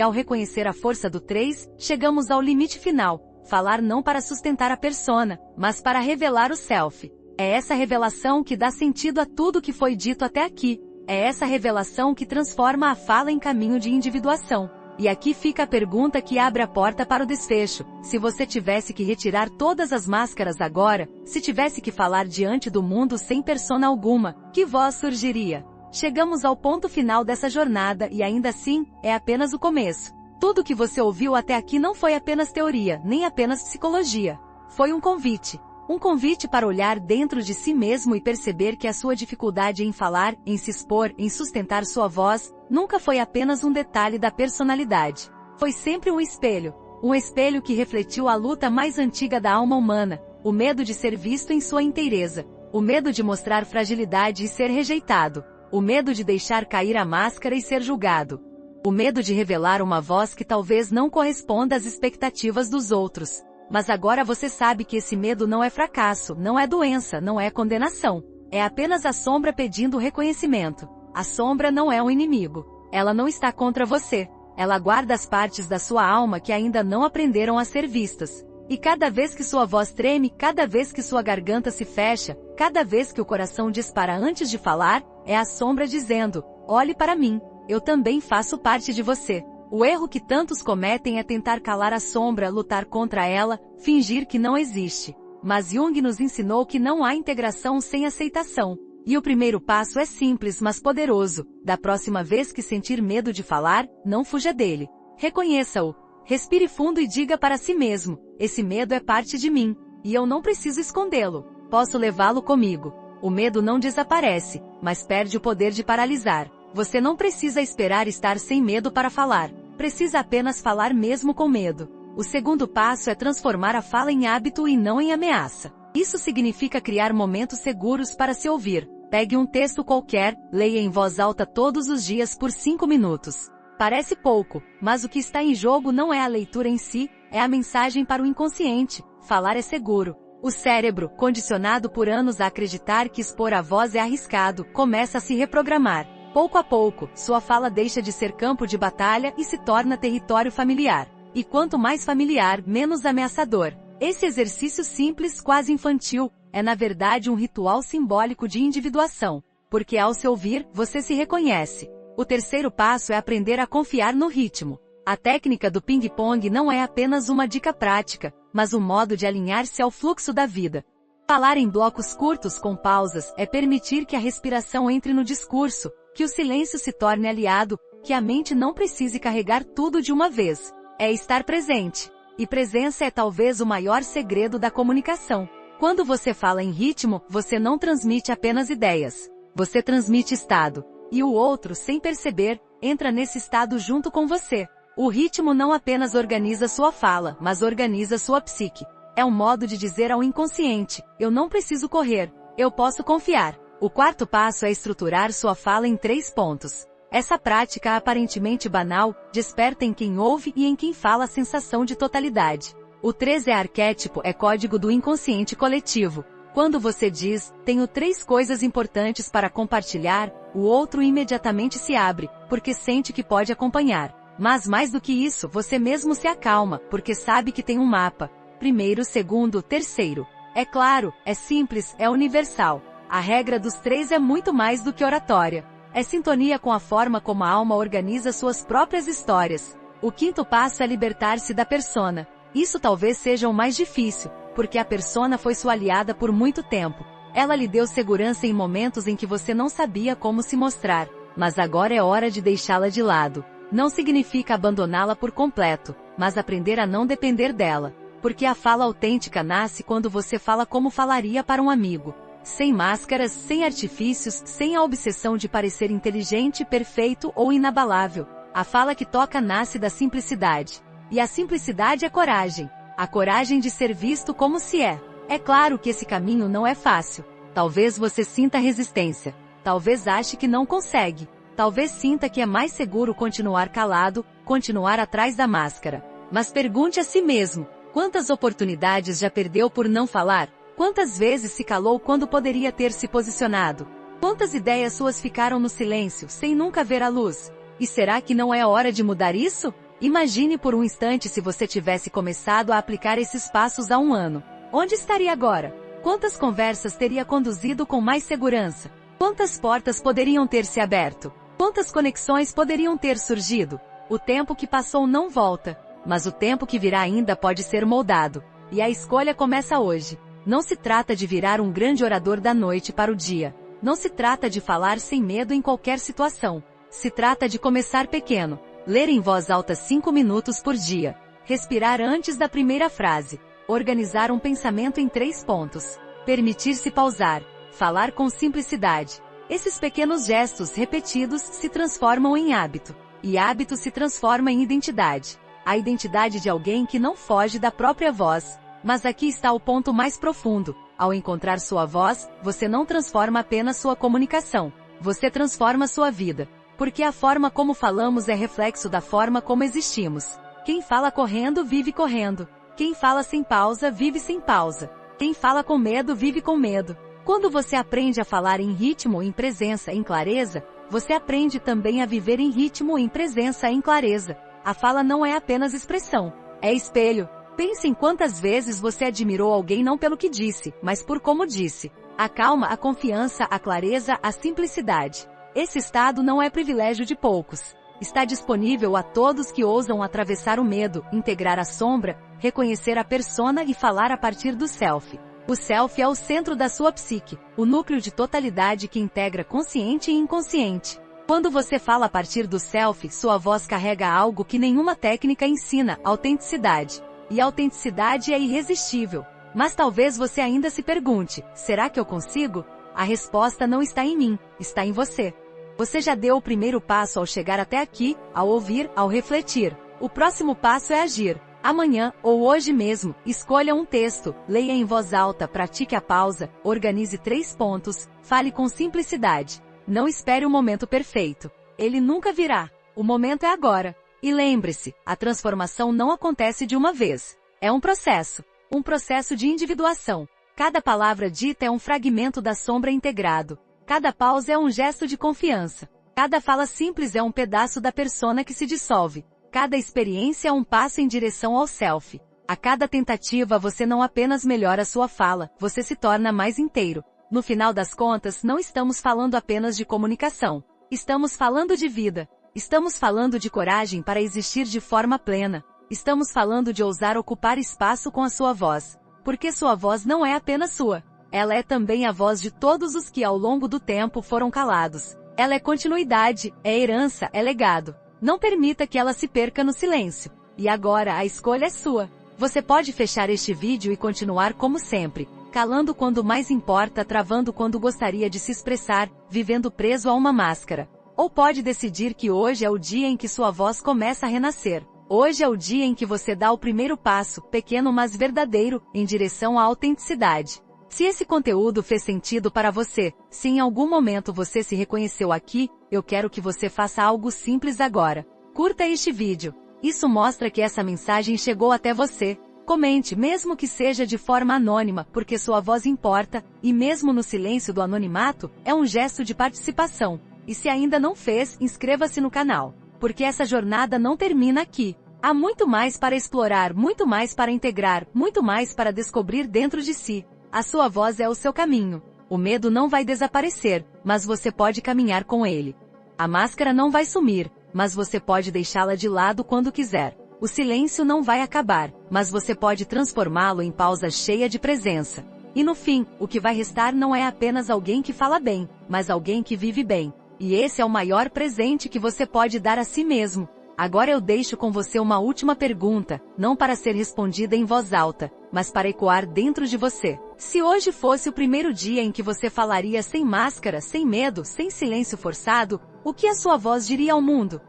ao reconhecer a força do 3, chegamos ao limite final. Falar não para sustentar a persona, mas para revelar o self. É essa revelação que dá sentido a tudo que foi dito até aqui. É essa revelação que transforma a fala em caminho de individuação. E aqui fica a pergunta que abre a porta para o desfecho. Se você tivesse que retirar todas as máscaras agora, se tivesse que falar diante do mundo sem persona alguma, que voz surgiria? Chegamos ao ponto final dessa jornada e ainda assim, é apenas o começo. Tudo que você ouviu até aqui não foi apenas teoria, nem apenas psicologia. Foi um convite. Um convite para olhar dentro de si mesmo e perceber que a sua dificuldade em falar, em se expor, em sustentar sua voz, nunca foi apenas um detalhe da personalidade. Foi sempre um espelho. Um espelho que refletiu a luta mais antiga da alma humana, o medo de ser visto em sua inteireza, o medo de mostrar fragilidade e ser rejeitado, o medo de deixar cair a máscara e ser julgado, o medo de revelar uma voz que talvez não corresponda às expectativas dos outros. Mas agora você sabe que esse medo não é fracasso, não é doença, não é condenação. É apenas a sombra pedindo reconhecimento. A sombra não é um inimigo. Ela não está contra você. Ela guarda as partes da sua alma que ainda não aprenderam a ser vistas. E cada vez que sua voz treme, cada vez que sua garganta se fecha, cada vez que o coração dispara antes de falar, é a sombra dizendo: olhe para mim, eu também faço parte de você. O erro que tantos cometem é tentar calar a sombra, lutar contra ela, fingir que não existe. Mas Jung nos ensinou que não há integração sem aceitação. E o primeiro passo é simples, mas poderoso. Da próxima vez que sentir medo de falar, não fuja dele. Reconheça-o. Respire fundo e diga para si mesmo: esse medo é parte de mim, e eu não preciso escondê-lo. Posso levá-lo comigo. O medo não desaparece, mas perde o poder de paralisar. Você não precisa esperar estar sem medo para falar. Precisa apenas falar mesmo com medo. O segundo passo é transformar a fala em hábito e não em ameaça. Isso significa criar momentos seguros para se ouvir. Pegue um texto qualquer, leia em voz alta todos os dias por 5 minutos. Parece pouco, mas o que está em jogo não é a leitura em si, é a mensagem para o inconsciente. Falar é seguro. O cérebro, condicionado por anos a acreditar que expor a voz é arriscado, começa a se reprogramar. Pouco a pouco, sua fala deixa de ser campo de batalha e se torna território familiar. E quanto mais familiar, menos ameaçador. Esse exercício simples, quase infantil, é na verdade um ritual simbólico de individuação. Porque ao se ouvir, você se reconhece. O terceiro passo é aprender a confiar no ritmo. A técnica do ping-pong não é apenas uma dica prática, mas um modo de alinhar-se ao fluxo da vida. Falar em blocos curtos com pausas é permitir que a respiração entre no discurso, que o silêncio se torne aliado, que a mente não precise carregar tudo de uma vez. É estar presente. E presença é talvez o maior segredo da comunicação. Quando você fala em ritmo, você não transmite apenas ideias. Você transmite estado. E o outro, sem perceber, entra nesse estado junto com você. O ritmo não apenas organiza sua fala, mas organiza sua psique. É um modo de dizer ao inconsciente: eu não preciso correr, eu posso confiar. O quarto passo é estruturar sua fala em 3 pontos. Essa prática aparentemente banal, desperta em quem ouve e em quem fala a sensação de totalidade. O 3 é arquétipo, é código do inconsciente coletivo. Quando você diz: tenho 3 coisas importantes para compartilhar, o outro imediatamente se abre, porque sente que pode acompanhar. Mas mais do que isso, você mesmo se acalma, porque sabe que tem um mapa. Primeiro, segundo, terceiro. É claro, é simples, é universal. A regra dos 3 é muito mais do que oratória. É sintonia com a forma como a alma organiza suas próprias histórias. O quinto passo é libertar-se da persona. Isso talvez seja o mais difícil, porque a persona foi sua aliada por muito tempo. Ela lhe deu segurança em momentos em que você não sabia como se mostrar. Mas agora é hora de deixá-la de lado. Não significa abandoná-la por completo, mas aprender a não depender dela. Porque a fala autêntica nasce quando você fala como falaria para um amigo. Sem máscaras, sem artifícios, sem a obsessão de parecer inteligente, perfeito ou inabalável. A fala que toca nasce da simplicidade. E a simplicidade é coragem. A coragem de ser visto como se é. É claro que esse caminho não é fácil. Talvez você sinta resistência. Talvez ache que não consegue. Talvez sinta que é mais seguro continuar calado, continuar atrás da máscara. Mas pergunte a si mesmo: quantas oportunidades já perdeu por não falar? Quantas vezes se calou quando poderia ter se posicionado? Quantas ideias suas ficaram no silêncio, sem nunca ver a luz? E será que não é hora de mudar isso? Imagine por um instante se você tivesse começado a aplicar esses passos há um ano. Onde estaria agora? Quantas conversas teria conduzido com mais segurança? Quantas portas poderiam ter se aberto? Quantas conexões poderiam ter surgido? O tempo que passou não volta, mas o tempo que virá ainda pode ser moldado. E a escolha começa hoje. Não se trata de virar um grande orador da noite para o dia. Não se trata de falar sem medo em qualquer situação. Se trata de começar pequeno. Ler em voz alta 5 minutos por dia. Respirar antes da primeira frase. Organizar um pensamento em 3 pontos. Permitir-se pausar. Falar com simplicidade. Esses pequenos gestos repetidos se transformam em hábito. E hábito se transforma em identidade. A identidade de alguém que não foge da própria voz. Mas aqui está o ponto mais profundo. Ao encontrar sua voz, você não transforma apenas sua comunicação. Você transforma sua vida. Porque a forma como falamos é reflexo da forma como existimos. Quem fala correndo, vive correndo. Quem fala sem pausa, vive sem pausa. Quem fala com medo, vive com medo. Quando você aprende a falar em ritmo, em presença, em clareza, você aprende também a viver em ritmo, em presença, em clareza. A fala não é apenas expressão. É espelho. Pense em quantas vezes você admirou alguém não pelo que disse, mas por como disse. A calma, a confiança, a clareza, a simplicidade. Esse estado não é privilégio de poucos. Está disponível a todos que ousam atravessar o medo, integrar a sombra, reconhecer a persona e falar a partir do self. O self é o centro da sua psique, o núcleo de totalidade que integra consciente e inconsciente. Quando você fala a partir do self, sua voz carrega algo que nenhuma técnica ensina: autenticidade. E a autenticidade é irresistível. Mas talvez você ainda se pergunte: será que eu consigo? A resposta não está em mim, está em você. Você já deu o primeiro passo ao chegar até aqui, ao ouvir, ao refletir. O próximo passo é agir. Amanhã, ou hoje mesmo, escolha um texto, leia em voz alta, pratique a pausa, organize 3 pontos, fale com simplicidade. Não espere o momento perfeito. Ele nunca virá. O momento é agora. E lembre-se, a transformação não acontece de uma vez. É um processo. Um processo de individuação. Cada palavra dita é um fragmento da sombra integrado. Cada pausa é um gesto de confiança. Cada fala simples é um pedaço da persona que se dissolve. Cada experiência é um passo em direção ao self. A cada tentativa você não apenas melhora sua fala, você se torna mais inteiro. No final das contas, não estamos falando apenas de comunicação. Estamos falando de vida. Estamos falando de coragem para existir de forma plena. Estamos falando de ousar ocupar espaço com a sua voz. Porque sua voz não é apenas sua. Ela é também a voz de todos os que ao longo do tempo foram calados. Ela é continuidade, é herança, é legado. Não permita que ela se perca no silêncio. E agora a escolha é sua. Você pode fechar este vídeo e continuar como sempre, calando quando mais importa, travando quando gostaria de se expressar, vivendo preso a uma máscara. Ou pode decidir que hoje é o dia em que sua voz começa a renascer. Hoje é o dia em que você dá o primeiro passo, pequeno mas verdadeiro, em direção à autenticidade. Se esse conteúdo fez sentido para você, se em algum momento você se reconheceu aqui, eu quero que você faça algo simples agora. Curta este vídeo. Isso mostra que essa mensagem chegou até você. Comente, mesmo que seja de forma anônima, porque sua voz importa, e mesmo no silêncio do anonimato, é um gesto de participação. E se ainda não fez, inscreva-se no canal. Porque essa jornada não termina aqui. Há muito mais para explorar, muito mais para integrar, muito mais para descobrir dentro de si. A sua voz é o seu caminho. O medo não vai desaparecer, mas você pode caminhar com ele. A máscara não vai sumir, mas você pode deixá-la de lado quando quiser. O silêncio não vai acabar, mas você pode transformá-lo em pausa cheia de presença. E no fim, o que vai restar não é apenas alguém que fala bem, mas alguém que vive bem. E esse é o maior presente que você pode dar a si mesmo. Agora eu deixo com você uma última pergunta, não para ser respondida em voz alta, mas para ecoar dentro de você. Se hoje fosse o primeiro dia em que você falaria sem máscara, sem medo, sem silêncio forçado, o que a sua voz diria ao mundo?